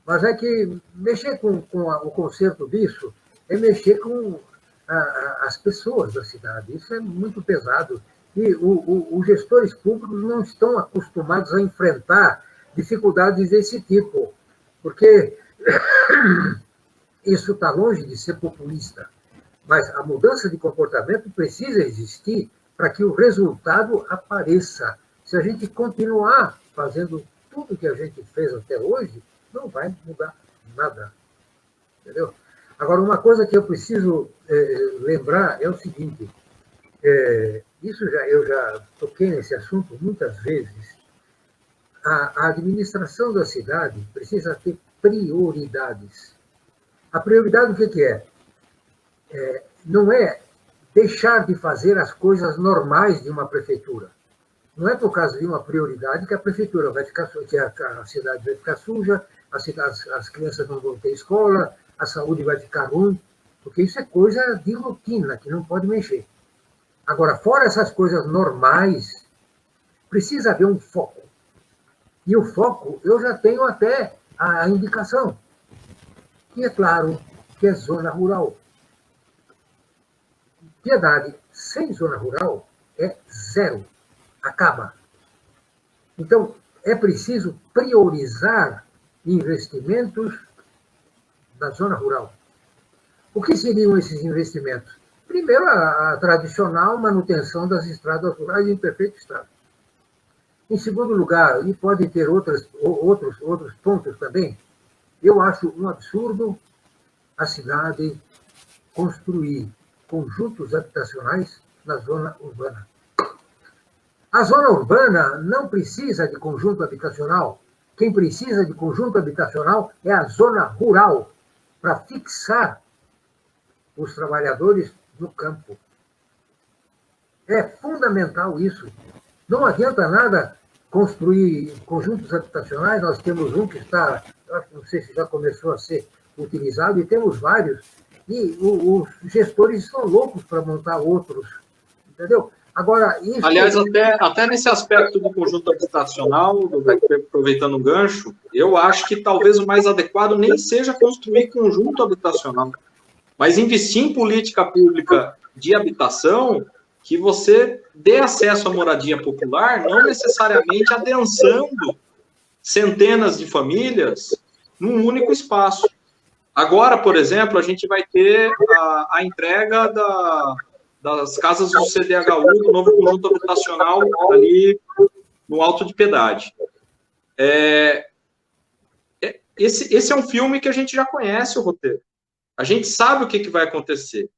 Mas é que mexer com o conserto disso é mexer com as pessoas da cidade. Isso é muito pesado. E os gestores públicos não estão acostumados a enfrentar dificuldades desse tipo, porque isso está longe de ser populista. Mas a mudança de comportamento precisa existir para que o resultado apareça. Se a gente continuar fazendo tudo que a gente fez até hoje, não vai mudar nada. Entendeu? Agora, uma coisa que eu preciso lembrar é o seguinte, eu já toquei nesse assunto muitas vezes. A administração da cidade precisa ter prioridades. A prioridade o que é? Não é deixar de fazer as coisas normais de uma prefeitura. Não é por causa de uma prioridade que a prefeitura vai ficar, que a cidade vai ficar suja, as crianças não vão ter escola, a saúde vai ficar ruim, porque isso é coisa de rotina, que não pode mexer. Agora, fora essas coisas normais, precisa haver um foco. E o foco, eu já tenho até a indicação, que é claro que é zona rural. Piedade sem zona rural é zero. Acaba. Então, é preciso priorizar investimentos da zona rural. O que seriam esses investimentos? Primeiro, a tradicional manutenção das estradas rurais em perfeito estado. Em segundo lugar, e pode ter outros pontos também, eu acho um absurdo a cidade construir conjuntos habitacionais na zona urbana. A zona urbana não precisa de conjunto habitacional. Quem precisa de conjunto habitacional é a zona rural, para fixar os trabalhadores no campo. É fundamental isso. Não adianta nada construir conjuntos habitacionais. Nós temos um que está, não sei se já começou a ser utilizado, e temos vários, e os gestores estão loucos para montar outros, entendeu? Agora, isso... Aliás, até nesse aspecto do conjunto habitacional, aproveitando o gancho, eu acho que talvez o mais adequado nem seja construir conjunto habitacional, mas investir em política pública de habitação que você dê acesso à moradia popular, não necessariamente adensando centenas de famílias num único espaço. Agora, por exemplo, a gente vai ter a entrega das casas do CDHU, do novo conjunto habitacional ali no Alto de Piedade. Esse é um filme que a gente já conhece o roteiro. A gente sabe o que vai acontecer.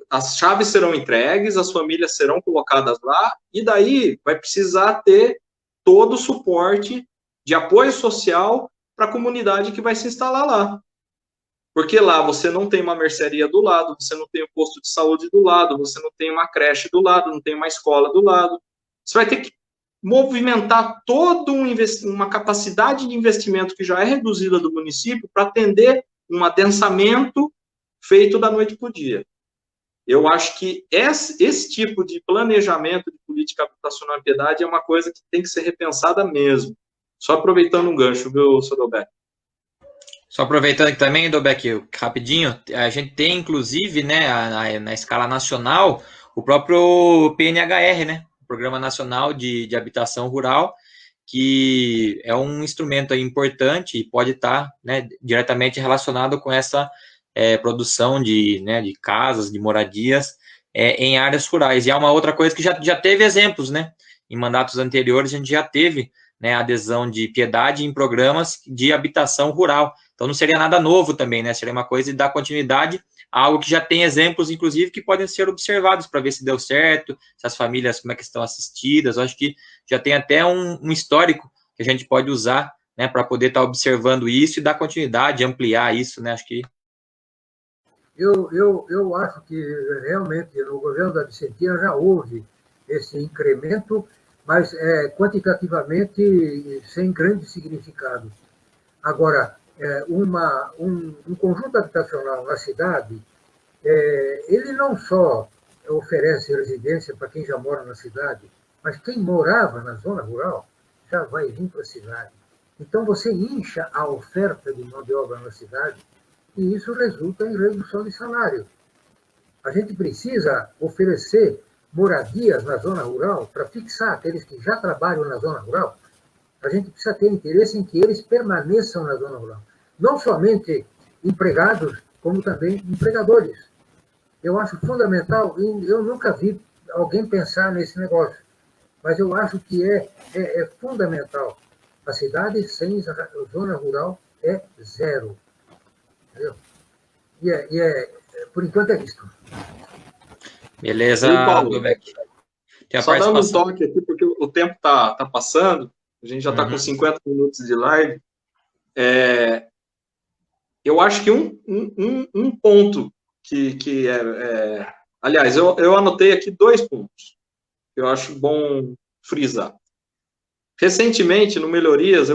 As chaves serão entregues, as famílias serão colocadas lá, e daí vai precisar ter todo o suporte de apoio social para a comunidade que vai se instalar lá. Porque lá você não tem uma mercearia do lado, você não tem um posto de saúde do lado, você não tem uma creche do lado, não tem uma escola do lado. Você vai ter que movimentar toda uma capacidade de investimento que já é reduzida do município para atender um adensamento feito da noite para o dia. Eu acho que esse tipo de planejamento de política habitacional em Piedade é uma coisa que tem que ser repensada mesmo. Só aproveitando um gancho, viu, seu Dobeck? Só aproveitando aqui também, Dobeck, rapidinho, a gente tem, inclusive, né, na escala nacional, o próprio PNHR, né, o Programa Nacional de Habitação Rural, que é um instrumento aí importante e pode estar, né, diretamente relacionado com essa produção de casas, de moradias em áreas rurais. E é uma outra coisa que já teve exemplos, né, em mandatos anteriores a gente já teve, né, adesão de Piedade em programas de habitação rural. Então, não seria nada novo também, né? Seria uma coisa de dar continuidade algo que já tem exemplos, inclusive, que podem ser observados para ver se deu certo, se as famílias, como é que estão assistidas. Eu acho que já tem até um histórico que a gente pode usar, né, para poder estar observando isso e dar continuidade, ampliar isso, né, acho que... Eu acho que realmente no governo da Vicentina já houve esse incremento, mas quantitativamente sem grande significado. Agora, um conjunto habitacional na cidade, ele não só oferece residência para quem já mora na cidade, mas quem morava na zona rural já vai vir para a cidade. Então, você incha a oferta de mão de obra na cidade e isso resulta em redução de salário. A gente precisa oferecer moradias na zona rural para fixar aqueles que já trabalham na zona rural. A gente precisa ter interesse em que eles permaneçam na zona rural. Não somente empregados, como também empregadores. Eu acho fundamental, eu nunca vi alguém pensar nesse negócio, mas eu acho que é fundamental. A cidade sem zona rural é zero. Entendeu? Por enquanto é isso. Beleza, Dobeck. Só dando um toque aqui, porque o tempo está passando, a gente já está com 50 minutos de live. Eu acho que um ponto que aliás, eu anotei aqui 2 pontos que eu acho bom frisar. Recentemente, no Melhorias,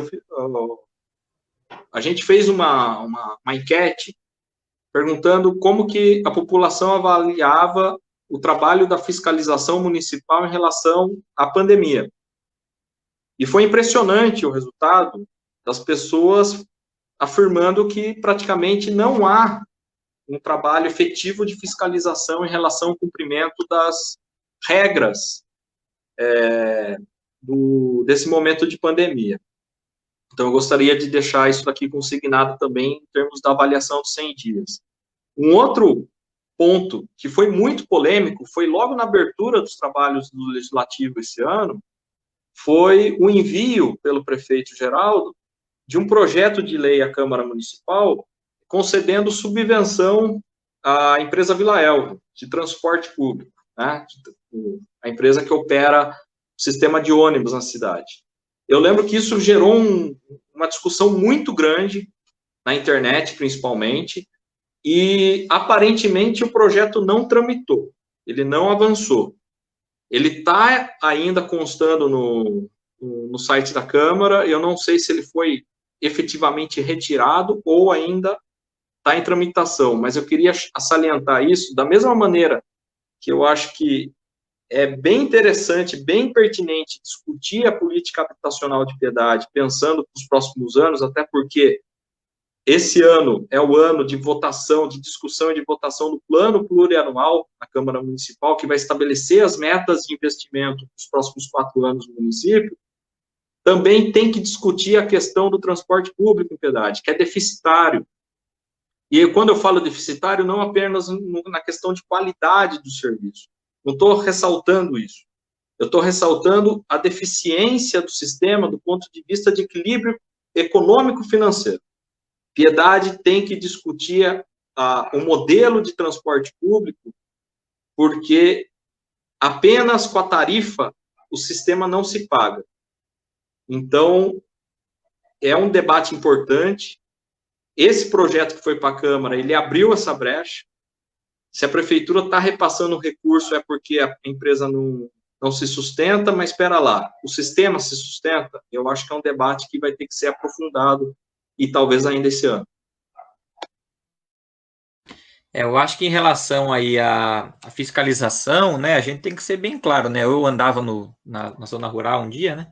a gente fez uma enquete perguntando como que a população avaliava o trabalho da fiscalização municipal em relação à pandemia. E foi impressionante o resultado das pessoas afirmando que praticamente não há um trabalho efetivo de fiscalização em relação ao cumprimento das regras desse momento de pandemia. Então, eu gostaria de deixar isso aqui consignado também em termos da avaliação dos 100 dias. Um outro ponto que foi muito polêmico, foi logo na abertura dos trabalhos do Legislativo esse ano, foi o envio pelo prefeito Geraldo de um projeto de lei à Câmara Municipal concedendo subvenção à empresa Vila Elvia, de transporte público, né? A empresa que opera o sistema de ônibus na cidade. Eu lembro que isso gerou uma discussão muito grande, na internet principalmente, e aparentemente o projeto não tramitou, ele não avançou. Ele está ainda constando no site da Câmara, eu não sei se ele foi efetivamente retirado ou ainda está em tramitação, mas eu queria salientar isso da mesma maneira que eu acho que é bem interessante, bem pertinente discutir a política habitacional de Piedade, pensando nos próximos anos, até porque esse ano é o ano de votação, de discussão e de votação do plano plurianual na Câmara Municipal, que vai estabelecer as metas de investimento dos próximos 4 anos no município. Também tem que discutir a questão do transporte público em Piedade, que é deficitário. E quando eu falo deficitário, não apenas na questão de qualidade do serviço. Não estou ressaltando isso. Eu estou ressaltando a deficiência do sistema do ponto de vista de equilíbrio econômico-financeiro. Piedade tem que discutir o modelo de transporte público, porque apenas com a tarifa o sistema não se paga. Então, é um debate importante. Esse projeto que foi para a Câmara, ele abriu essa brecha. Se a prefeitura está repassando o recurso, é porque a empresa não se sustenta, mas espera lá, o sistema se sustenta? Eu acho que é um debate que vai ter que ser aprofundado, e talvez ainda esse ano. Eu acho que em relação aí à fiscalização, né, a gente tem que ser bem claro, né, eu andava na zona rural um dia, né,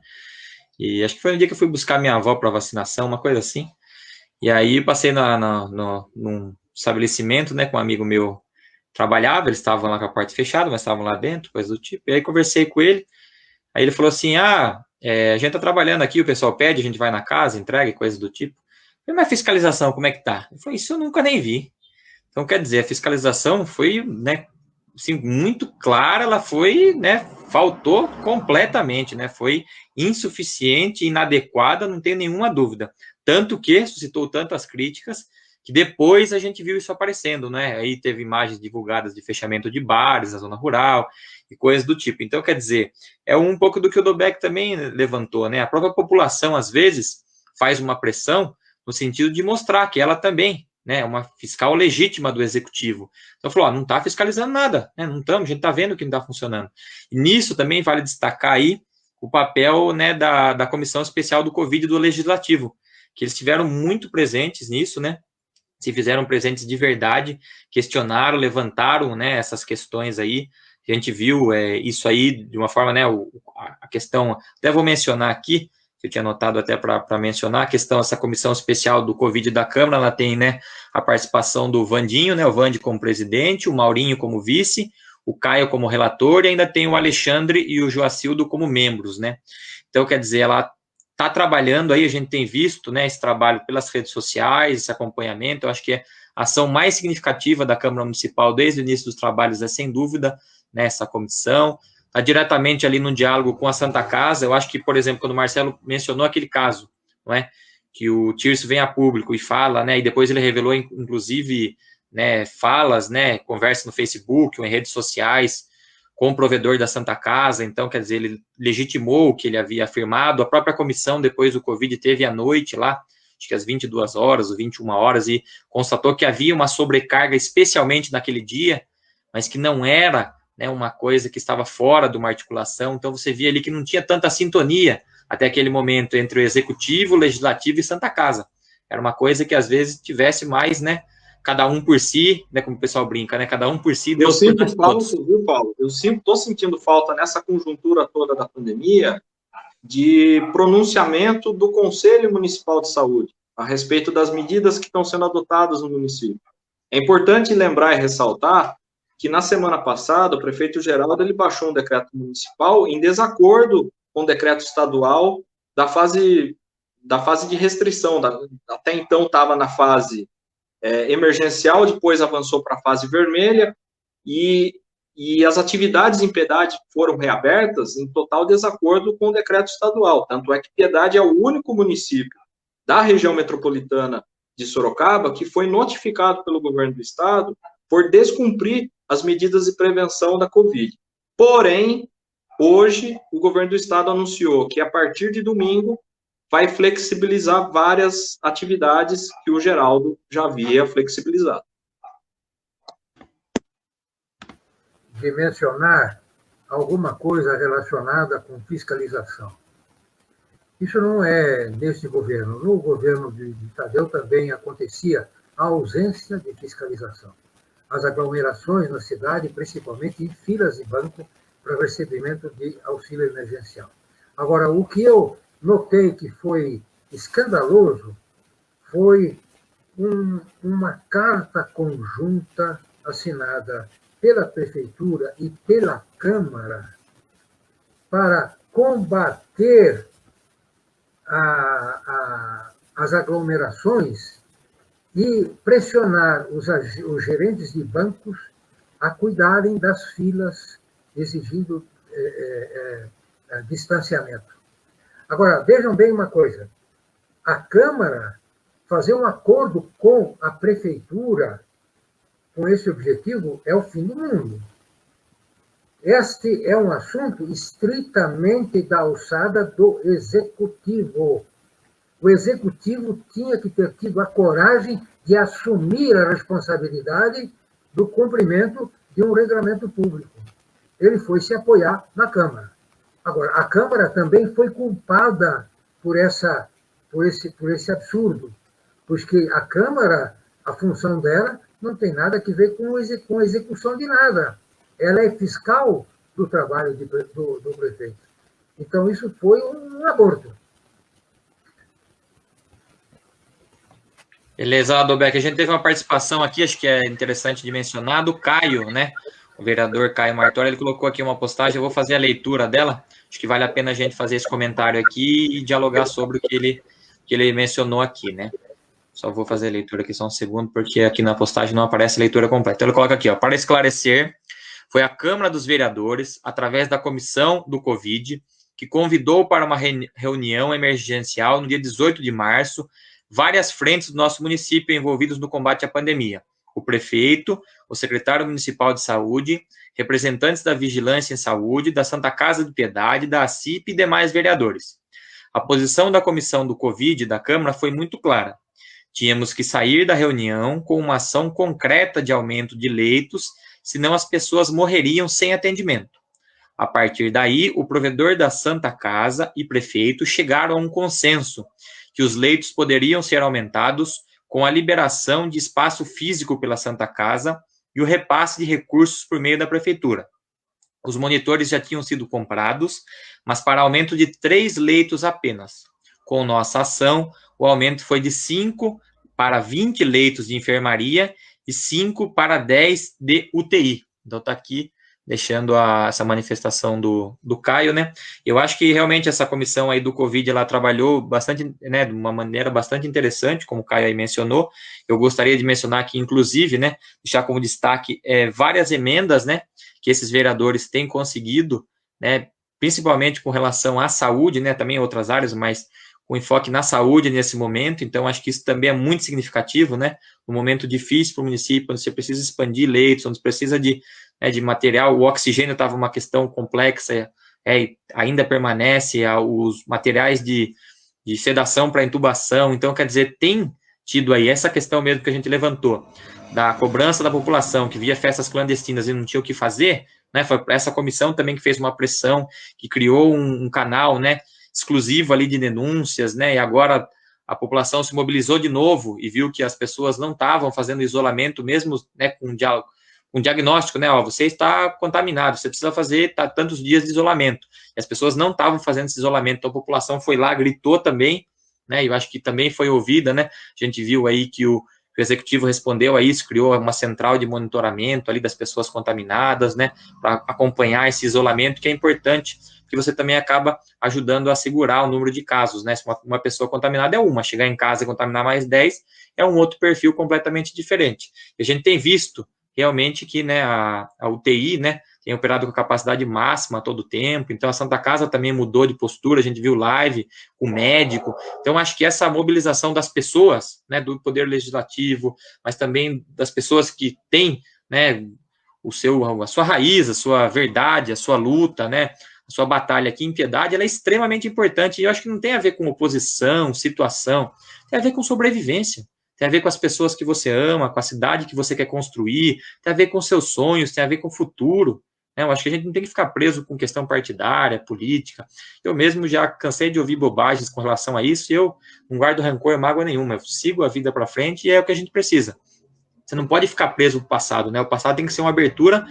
e acho que foi um dia que eu fui buscar minha avó para vacinação, uma coisa assim, e aí passei num estabelecimento, né, com um amigo meu trabalhava, eles estavam lá com a porta fechada, mas estavam lá dentro, coisa do tipo, e aí conversei com ele, aí ele falou assim, a gente tá trabalhando aqui, o pessoal pede, a gente vai na casa, entrega e coisa do tipo. Mas a fiscalização, como é que tá? Eu falei, isso eu nunca nem vi. Então, quer dizer, a fiscalização foi, né, assim, muito clara, ela foi, né, faltou completamente, né, foi insuficiente, inadequada, não tem nenhuma dúvida. Tanto que suscitou tantas críticas que depois a gente viu isso aparecendo, né? Aí teve imagens divulgadas de fechamento de bares na zona rural e coisas do tipo. Então, quer dizer, é um pouco do que o Dobeck também levantou, né? A própria população, às vezes, faz uma pressão no sentido de mostrar que ela também, né, é uma fiscal legítima do executivo. Então, falou, ó, não está fiscalizando nada, né? Não estamos, a gente está vendo que não está funcionando. E nisso também vale destacar aí o papel, né, da Comissão Especial do Covid do Legislativo, que eles estiveram muito presentes nisso, né? Se fizeram presentes de verdade, questionaram, levantaram, né, essas questões aí. A gente viu isso aí de uma forma, né, a questão, até vou mencionar aqui, que eu tinha anotado até para mencionar, a questão, essa comissão especial do Covid da Câmara, ela tem, né, a participação do Vandinho, né, o Vande como presidente, o Maurinho como vice, o Caio como relator, e ainda tem o Alexandre e o Joacildo como membros, né. Então, quer dizer, ela está trabalhando aí, a gente tem visto, né, esse trabalho pelas redes sociais, esse acompanhamento. Eu acho que a ação mais significativa da Câmara Municipal desde o início dos trabalhos é, sem dúvida, né, essa comissão. Está diretamente ali no diálogo com a Santa Casa. Eu acho que, por exemplo, quando o Marcelo mencionou aquele caso, não é, que o Tirso vem a público e fala, né, e depois ele revelou, inclusive, né, falas, né, conversa no Facebook ou em redes sociais, com o provedor da Santa Casa. Então, quer dizer, ele legitimou o que ele havia afirmado. A própria comissão, depois do Covid, teve à noite lá, acho que às 22 horas ou 21 horas, e constatou que havia uma sobrecarga, especialmente naquele dia, mas que não era, né, uma coisa que estava fora de uma articulação. Então, você via ali que não tinha tanta sintonia até aquele momento entre o Executivo, o Legislativo e Santa Casa. Era uma coisa que, às vezes, tivesse mais, né, cada um por si, né, como o pessoal brinca, né, cada um por si, Deus por nós todos. Viu, Paulo? Eu estou sentindo falta nessa conjuntura toda da pandemia de pronunciamento do Conselho Municipal de Saúde a respeito das medidas que estão sendo adotadas no município. É importante lembrar e ressaltar que na semana passada o prefeito Geraldo ele baixou um decreto municipal em desacordo com o decreto estadual da fase de restrição. Até então estava na fase emergencial, depois avançou para a fase vermelha, e as atividades em Piedade foram reabertas em total desacordo com o decreto estadual. Tanto é que Piedade é o único município da região metropolitana de Sorocaba que foi notificado pelo governo do estado por descumprir as medidas de prevenção da Covid. Porém, hoje, o governo do estado anunciou que, a partir de domingo, vai flexibilizar várias atividades que o Geraldo já havia flexibilizado. De mencionar alguma coisa relacionada com fiscalização. Isso não é neste governo. No governo de Tadeu também acontecia a ausência de fiscalização. As aglomerações na cidade, principalmente em filas de banco para recebimento de auxílio emergencial. Agora, o que eu notei que foi escandaloso foi uma carta conjunta assinada pela Prefeitura e pela Câmara para combater as aglomerações e pressionar os gerentes de bancos a cuidarem das filas, exigindo distanciamento. Agora, vejam bem uma coisa. A Câmara fazer um acordo com a Prefeitura com esse objetivo é o fim do mundo. Este é um assunto estritamente da alçada do Executivo. O Executivo tinha que ter tido a coragem de assumir a responsabilidade do cumprimento de um regramento público. Ele foi se apoiar na Câmara. Agora, a Câmara também foi culpada por esse absurdo, porque a Câmara, a função dela, não tem nada a ver com a execução de nada. Ela é fiscal do trabalho do prefeito. Então, isso foi um aborto. Beleza, Dobeck. A gente teve uma participação aqui, acho que é interessante de mencionar, do Caio, né? O vereador Caio Martori, ele colocou aqui uma postagem, eu vou fazer a leitura dela. Acho que vale a pena a gente fazer esse comentário aqui e dialogar sobre o que ele mencionou aqui, né? Só vou fazer a leitura aqui só um segundo, porque aqui na postagem não aparece a leitura completa. Então, ele coloca aqui, ó, para esclarecer, foi a Câmara dos Vereadores, através da Comissão do Covid, que convidou para uma reunião emergencial no dia 18 de março várias frentes do nosso município envolvidos no combate à pandemia. O prefeito, o secretário municipal de saúde, representantes da Vigilância em Saúde, da Santa Casa de Piedade, da ACIP e demais vereadores. A posição da comissão do Covid da Câmara foi muito clara. Tínhamos que sair da reunião com uma ação concreta de aumento de leitos, senão as pessoas morreriam sem atendimento. A partir daí, o provedor da Santa Casa e prefeito chegaram a um consenso que os leitos poderiam ser aumentados com a liberação de espaço físico pela Santa Casa e o repasse de recursos por meio da prefeitura. Os monitores já tinham sido comprados, mas para aumento de 3 leitos apenas. Com nossa ação, o aumento foi de 5 para 20 leitos de enfermaria e 5 para 10 de UTI. Então, está aqui deixando essa manifestação do Caio, né? Eu acho que realmente essa comissão aí do Covid, ela trabalhou bastante, né, de uma maneira bastante interessante, como o Caio aí mencionou. Eu gostaria de mencionar aqui, inclusive, né, deixar como destaque várias emendas, né, que esses vereadores têm conseguido, né, principalmente com relação à saúde, né, também em outras áreas, mas com enfoque na saúde nesse momento. Então, acho que isso também é muito significativo, né, um momento difícil para o município, onde você precisa expandir leitos, onde precisa de material. O oxigênio estava uma questão complexa, ainda permanece, os materiais de sedação para intubação. Então, quer dizer, tem tido aí essa questão mesmo que a gente levantou, da cobrança da população, que via festas clandestinas e não tinha o que fazer, né? Foi essa comissão também que fez uma pressão, que criou um canal, né, exclusivo ali de denúncias, né, e agora a população se mobilizou de novo e viu que as pessoas não estavam fazendo isolamento, mesmo, né, com diagnóstico, né, você está contaminado, você precisa fazer tantos dias de isolamento, e as pessoas não estavam fazendo esse isolamento, então a população foi lá, gritou também, né, e eu acho que também foi ouvida, né, a gente viu aí que o executivo respondeu a isso, criou uma central de monitoramento ali das pessoas contaminadas, né, para acompanhar esse isolamento, que é importante, porque você também acaba ajudando a segurar o número de casos, né, se uma pessoa contaminada é chegar em casa e contaminar mais 10, é um outro perfil completamente diferente. E a gente tem visto realmente que, né, a UTI, né, tem operado com capacidade máxima a todo tempo, então a Santa Casa também mudou de postura, a gente viu live com o médico, então acho que essa mobilização das pessoas, né, do Poder Legislativo, mas também das pessoas que têm, né, a sua raiz, a sua verdade, a sua luta, né, a sua batalha aqui em Piedade, ela é extremamente importante, e eu acho que não tem a ver com oposição, situação, tem a ver com sobrevivência. Tem a ver com as pessoas que você ama, com a cidade que você quer construir, tem a ver com seus sonhos, tem a ver com o futuro. Né? Eu acho que a gente não tem que ficar preso com questão partidária, política. Eu mesmo já cansei de ouvir bobagens com relação a isso, e eu não guardo rancor, mágoa nenhuma. Eu sigo a vida para frente e é o que a gente precisa. Você não pode ficar preso no passado, né? O passado tem que ser uma abertura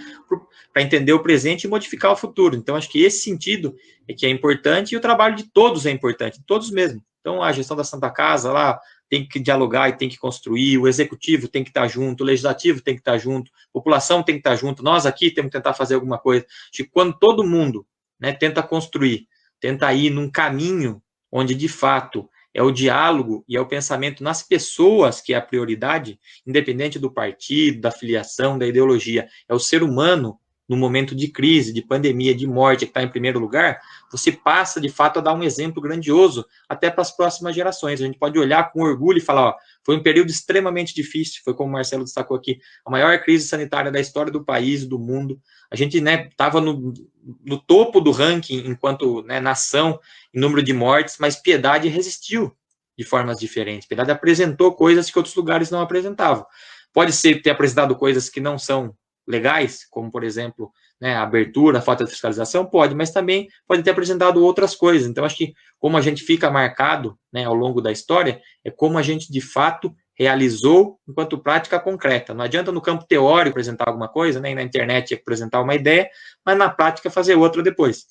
para entender o presente e modificar o futuro. Então, acho que esse sentido é que é importante, e o trabalho de todos é importante, todos mesmo. Então, a gestão da Santa Casa lá tem que dialogar e tem que construir, o executivo tem que estar junto, o legislativo tem que estar junto, a população tem que estar junto, nós aqui temos que tentar fazer alguma coisa. Acho que quando todo mundo, né, tenta construir, tenta ir num caminho onde, de fato, é o diálogo e é o pensamento nas pessoas que é a prioridade, independente do partido, da filiação, da ideologia, é o ser humano, no momento de crise, de pandemia, de morte, que está em primeiro lugar, você passa, de fato, a dar um exemplo grandioso até para as próximas gerações. A gente pode olhar com orgulho e falar, ó, foi um período extremamente difícil, foi como o Marcelo destacou aqui, a maior crise sanitária da história do país, do mundo. A gente, né, estava no topo do ranking enquanto, né, nação, em número de mortes, mas Piedade resistiu de formas diferentes. Piedade apresentou coisas que outros lugares não apresentavam. Pode ser ter apresentado coisas que não são legais, como, por exemplo, né, a abertura, a falta de fiscalização, pode, mas também pode ter apresentado outras coisas. Então, acho que como a gente fica marcado, né, ao longo da história, é como a gente, de fato, realizou enquanto prática concreta. Não adianta no campo teórico apresentar alguma coisa, nem na internet apresentar uma ideia, mas na prática fazer outra depois.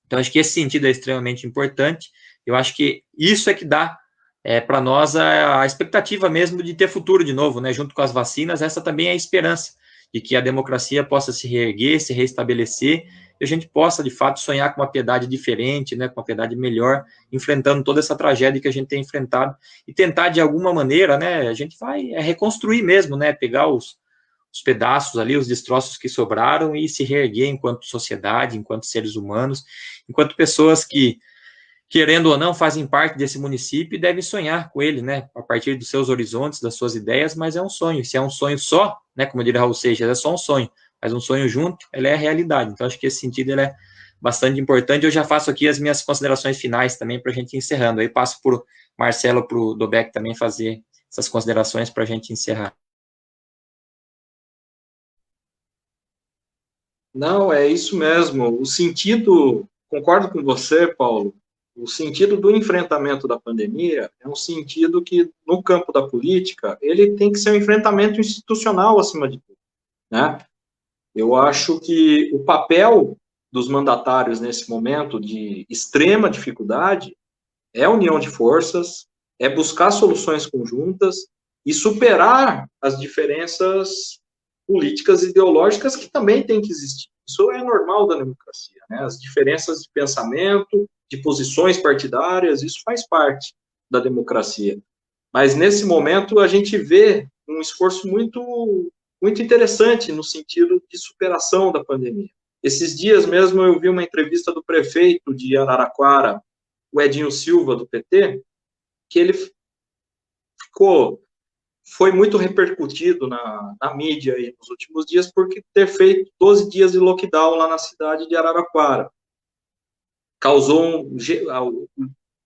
Então, acho que esse sentido é extremamente importante. Eu acho que isso é que dá para nós a expectativa mesmo de ter futuro de novo, né, junto com as vacinas. Essa também é a esperança de que a democracia possa se reerguer, se restabelecer, e a gente possa, de fato, sonhar com uma Piedade diferente, né, com uma Piedade melhor, enfrentando toda essa tragédia que a gente tem enfrentado, e tentar, de alguma maneira, né, a gente vai reconstruir mesmo, né, pegar os pedaços ali, os destroços que sobraram, e se reerguer enquanto sociedade, enquanto seres humanos, enquanto pessoas que querendo ou não, fazem parte desse município e devem sonhar com ele, né? A partir dos seus horizontes, das suas ideias, mas é um sonho. Se é um sonho só, né? Como diria Raul Seixas, é só um sonho, mas um sonho junto, ele é a realidade. Então, acho que esse sentido ele é bastante importante. Eu já faço aqui as minhas considerações finais também para a gente ir encerrando. Aí passo para o Marcelo, para o Dobeck também fazer essas considerações para a gente encerrar. Não, é isso mesmo. O sentido, concordo com você, Paulo, o sentido do enfrentamento da pandemia é um sentido que, no campo da política, ele tem que ser um enfrentamento institucional acima de tudo, né? Eu acho que o papel dos mandatários nesse momento de extrema dificuldade é a união de forças, é buscar soluções conjuntas e superar as diferenças políticas e ideológicas que também têm que existir. Isso é normal da democracia, né? As diferenças de pensamento, de posições partidárias, isso faz parte da democracia. Mas, nesse momento, a gente vê um esforço muito interessante no sentido de superação da pandemia. Esses dias mesmo eu vi uma entrevista do prefeito de Araraquara, o Edinho Silva, do PT, que ele foi muito repercutido na mídia aí nos últimos dias porque ter feito 12 dias de lockdown lá na cidade de Araraquara. Causou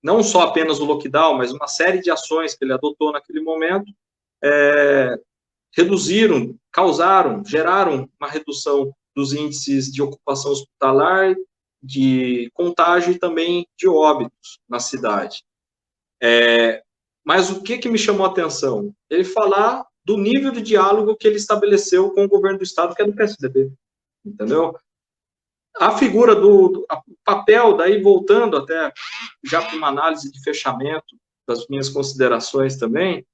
não só apenas o lockdown, mas uma série de ações que ele adotou naquele momento, geraram uma redução dos índices de ocupação hospitalar, de contágio e também de óbitos na cidade. Mas o que me chamou a atenção? Ele falar do nível de diálogo que ele estabeleceu com o governo do Estado, que é do PSDB, entendeu? A figura o papel, daí voltando até já para uma análise de fechamento das minhas considerações também,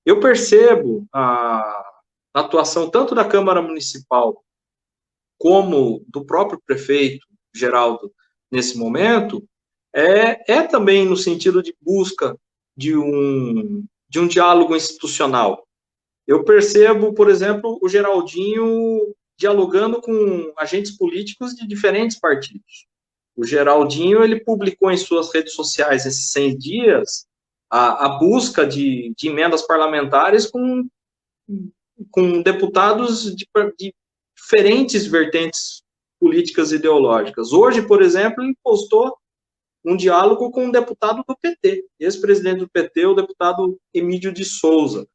eu percebo a atuação tanto da Câmara Municipal como do próprio prefeito Geraldo nesse momento, também no sentido de busca de um diálogo institucional. Eu percebo, por exemplo, o Geraldinho dialogando com agentes políticos de diferentes partidos. O Geraldinho, ele publicou em suas redes sociais esses 100 dias a busca de emendas parlamentares com deputados de diferentes vertentes políticas e ideológicas. Hoje, por exemplo, ele postou um diálogo com um deputado do PT, ex-presidente do PT, o deputado Emílio de Souza.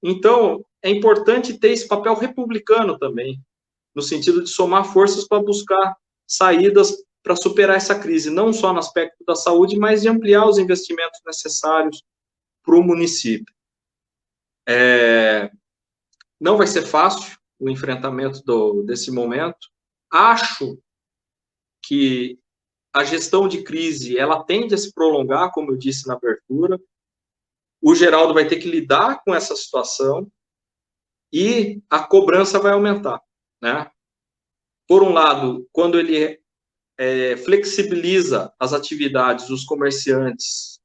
Então, é importante ter esse papel republicano também, no sentido de somar forças para buscar saídas para superar essa crise, não só no aspecto da saúde, mas de ampliar os investimentos necessários para o município. Não vai ser fácil o enfrentamento desse momento. Acho que a gestão de crise, ela tende a se prolongar, como eu disse na abertura. O Geraldo vai ter que lidar com essa situação e a cobrança vai aumentar, né? Por um lado, quando ele flexibiliza as atividades, os comerciantes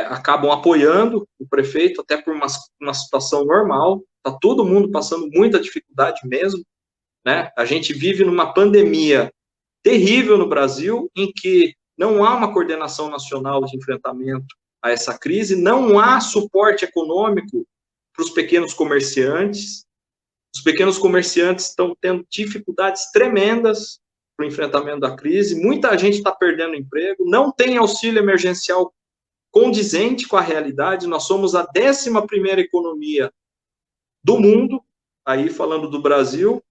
acabam apoiando o prefeito, até por uma situação normal, está todo mundo passando muita dificuldade mesmo, né? A gente vive numa pandemia terrível no Brasil, em que não há uma coordenação nacional de enfrentamento a essa crise, não há suporte econômico para os pequenos comerciantes. Os pequenos comerciantes estão tendo dificuldades tremendas para o enfrentamento da crise, muita gente está perdendo emprego, não tem auxílio emergencial condizente com a realidade. Nós somos a 11ª economia do mundo, aí falando do Brasil,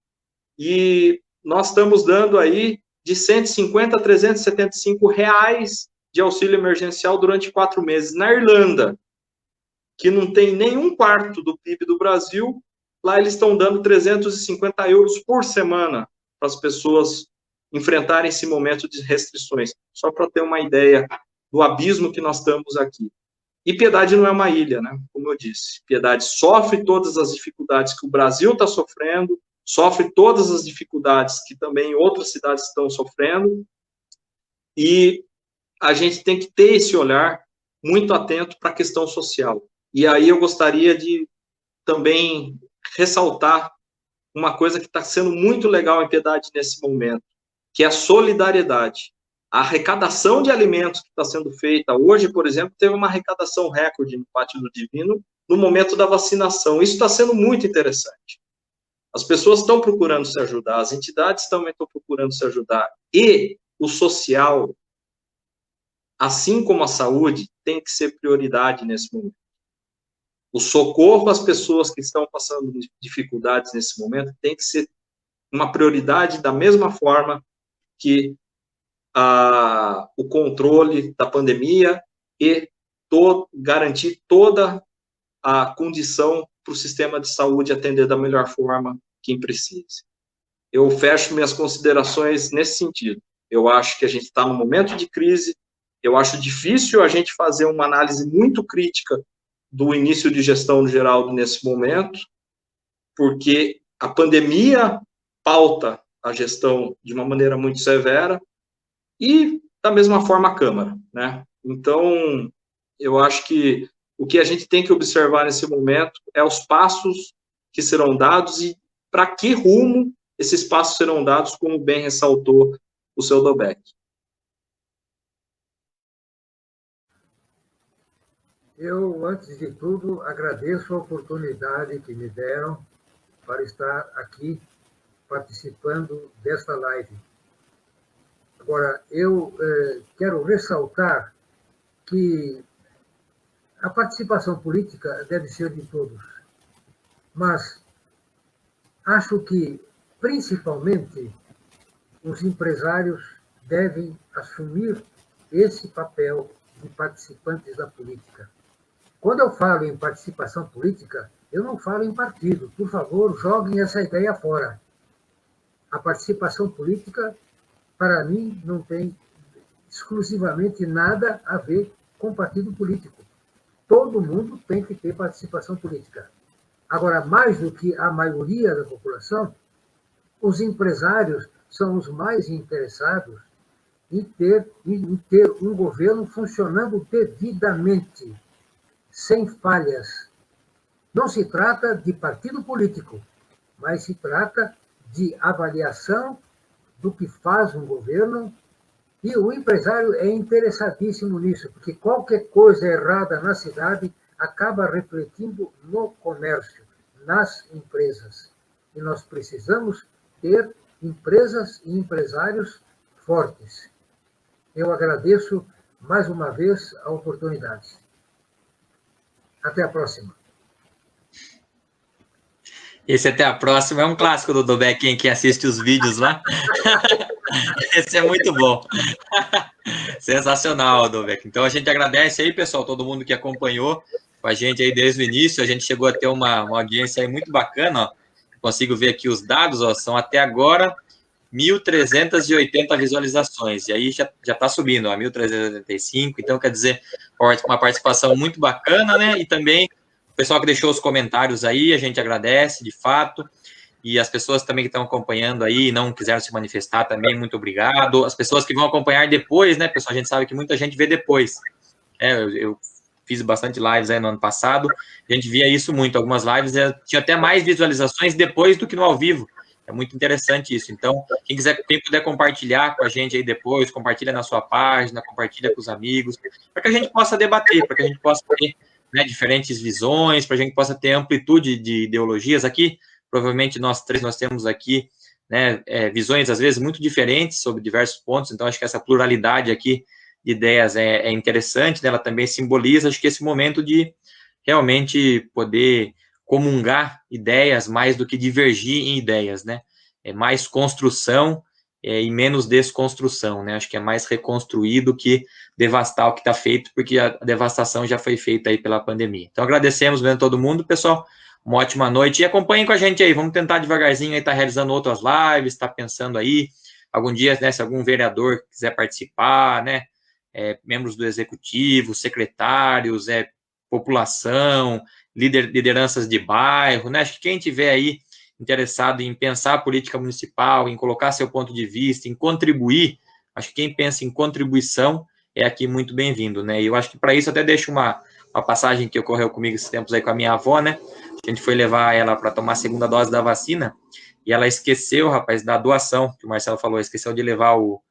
e nós estamos dando aí de 150 a 375 reais de auxílio emergencial durante 4 meses. Na Irlanda, que não tem nem 1/4 do PIB do Brasil, lá eles estão dando 350 euros por semana para as pessoas enfrentarem esse momento de restrições, só para ter uma ideia do abismo que nós estamos aqui. E Piedade não é uma ilha, né? Como eu disse, Piedade sofre todas as dificuldades que o Brasil está sofrendo, sofre todas as dificuldades que também outras cidades estão sofrendo, e a gente tem que ter esse olhar muito atento para a questão social. E aí eu gostaria de também ressaltar uma coisa que está sendo muito legal em Piedade nesse momento, que é a solidariedade. A arrecadação de alimentos que está sendo feita hoje, por exemplo, teve uma arrecadação recorde no Pátio do Divino no momento da vacinação. Isso está sendo muito interessante. As pessoas estão procurando se ajudar, as entidades também estão procurando se ajudar. E o social, assim como a saúde, tem que ser prioridade nesse momento. O socorro às pessoas que estão passando dificuldades nesse momento tem que ser uma prioridade da mesma forma que o controle da pandemia e garantir toda a condição para o sistema de saúde atender da melhor forma quem precise. Eu fecho minhas considerações nesse sentido. Eu acho que a gente está num momento de crise, eu acho difícil a gente fazer uma análise muito crítica do início de gestão do Geraldo nesse momento, porque a pandemia pauta a gestão de uma maneira muito severa, e da mesma forma a Câmara, né? Então, eu acho que o que a gente tem que observar nesse momento é os passos que serão dados e para que rumo esses passos serão dados, como bem ressaltou o seu Dobeck. Eu, antes de tudo, agradeço a oportunidade que me deram para estar aqui participando desta live. Agora, eu quero ressaltar que a participação política deve ser de todos, mas acho que, principalmente, os empresários devem assumir esse papel de participantes da política. Quando eu falo em participação política, eu não falo em partido. Por favor, joguem essa ideia fora. A participação política, para mim, não tem exclusivamente nada a ver com partido político. Todo mundo tem que ter participação política. Agora, mais do que a maioria da população, os empresários são os mais interessados em ter um governo funcionando devidamente, sem falhas. Não se trata de partido político, mas se trata de avaliação do que faz um governo, e o empresário é interessadíssimo nisso, porque qualquer coisa errada na cidade acaba refletindo no comércio, nas empresas. E nós precisamos ter empresas e empresários fortes. Eu agradeço mais uma vez a oportunidade. Até a próxima. Esse até a próxima é um clássico do Dobeck, quem assiste os vídeos lá. Esse é muito bom. Sensacional, Dobeck. Então a gente agradece aí, pessoal, todo mundo que acompanhou com a gente aí desde o início. A gente chegou a ter uma audiência aí muito bacana, ó. Consigo ver aqui os dados, ó, são até agora 1.380 visualizações, e aí já está subindo, ó, 1.385, então quer dizer, uma participação muito bacana, né, e também o pessoal que deixou os comentários aí, a gente agradece, de fato, e as pessoas também que estão acompanhando aí, não quiseram se manifestar também, muito obrigado, as pessoas que vão acompanhar depois, né, pessoal, a gente sabe que muita gente vê depois, eu fiz bastante lives aí no ano passado, a gente via isso muito, algumas lives tinha até mais visualizações depois do que no ao vivo. É muito interessante isso. Então, quem puder compartilhar com a gente aí depois, compartilha na sua página, compartilha com os amigos, para que a gente possa debater, para que a gente possa ter, né, diferentes visões, para que a gente possa ter amplitude de ideologias aqui. Provavelmente nós temos aqui, né, visões, às vezes, muito diferentes sobre diversos pontos. Então, acho que essa pluralidade aqui de ideias é interessante, né? Ela também simboliza, acho que esse momento de realmente poder comungar ideias mais do que divergir em ideias, né? É mais construção e menos desconstrução, né? Acho que é mais reconstruir do que devastar o que está feito, porque a devastação já foi feita aí pela pandemia. Então, agradecemos vendo todo mundo, pessoal. Uma ótima noite e acompanhem com a gente aí. Vamos tentar devagarzinho aí, tá realizando outras lives, tá pensando aí. Algum dia, né, se algum vereador quiser participar, né? Membros do executivo, secretários, população, lideranças de bairro, né? Acho que quem tiver aí interessado em pensar a política municipal, em colocar seu ponto de vista, em contribuir, acho que quem pensa em contribuição é aqui muito bem-vindo, né? E eu acho que para isso até deixo uma passagem que ocorreu comigo esses tempos aí com a minha avó, né? A gente foi levar ela para tomar a segunda dose da vacina e ela esqueceu, rapaz, da doação, que o Marcelo falou, esqueceu de levar o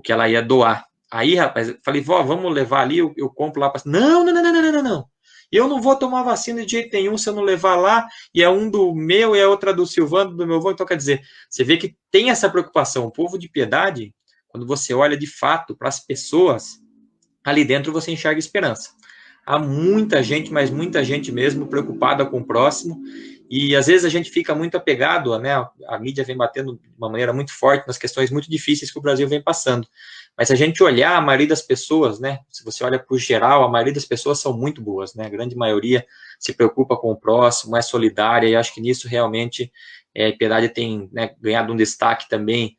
que ela ia doar. Aí, rapaz, falei, vó, vamos levar ali, eu compro lá. Não, não, não, não, não, não, não. Eu não vou tomar vacina de jeito nenhum se eu não levar lá, e é um do meu, e a outra do Silvano, do meu avô. Então, quer dizer, você vê que tem essa preocupação. O povo de Piedade, quando você olha de fato para as pessoas, ali dentro você enxerga esperança. Há muita gente, mas muita gente mesmo, preocupada com o próximo, e às vezes a gente fica muito apegado, né? A mídia vem batendo de uma maneira muito forte nas questões muito difíceis que o Brasil vem passando. Mas se a gente olhar, a maioria das pessoas, né? Se você olha para o geral, a maioria das pessoas são muito boas, né? A grande maioria se preocupa com o próximo, é solidária, e acho que nisso realmente a Piedade tem, né, ganhado um destaque também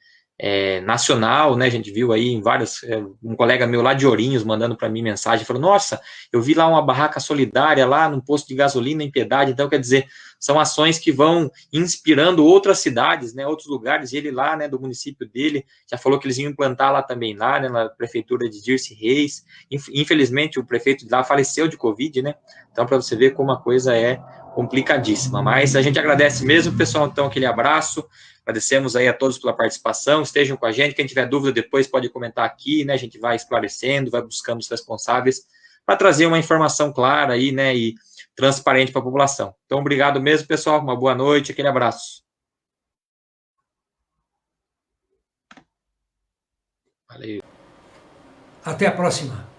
nacional, né? A gente viu aí em vários, um colega meu lá de Ourinhos mandando para mim mensagem, falou, nossa, eu vi lá uma barraca solidária lá num posto de gasolina em Piedade. Então, quer dizer, são ações que vão inspirando outras cidades, né, outros lugares. E ele lá, né, do município dele, já falou que eles iam implantar lá também, lá, né, na prefeitura de Dirce Reis. Infelizmente, o prefeito de lá faleceu de Covid, né? Então, para você ver como a coisa é complicadíssima. Mas a gente agradece mesmo, pessoal. Então, aquele abraço. Agradecemos aí a todos pela participação, estejam com a gente, quem tiver dúvida depois pode comentar aqui, né, a gente vai esclarecendo, vai buscando os responsáveis para trazer uma informação clara aí, né, e transparente para a população. Então, obrigado mesmo, pessoal, uma boa noite, aquele abraço. Valeu. Até a próxima.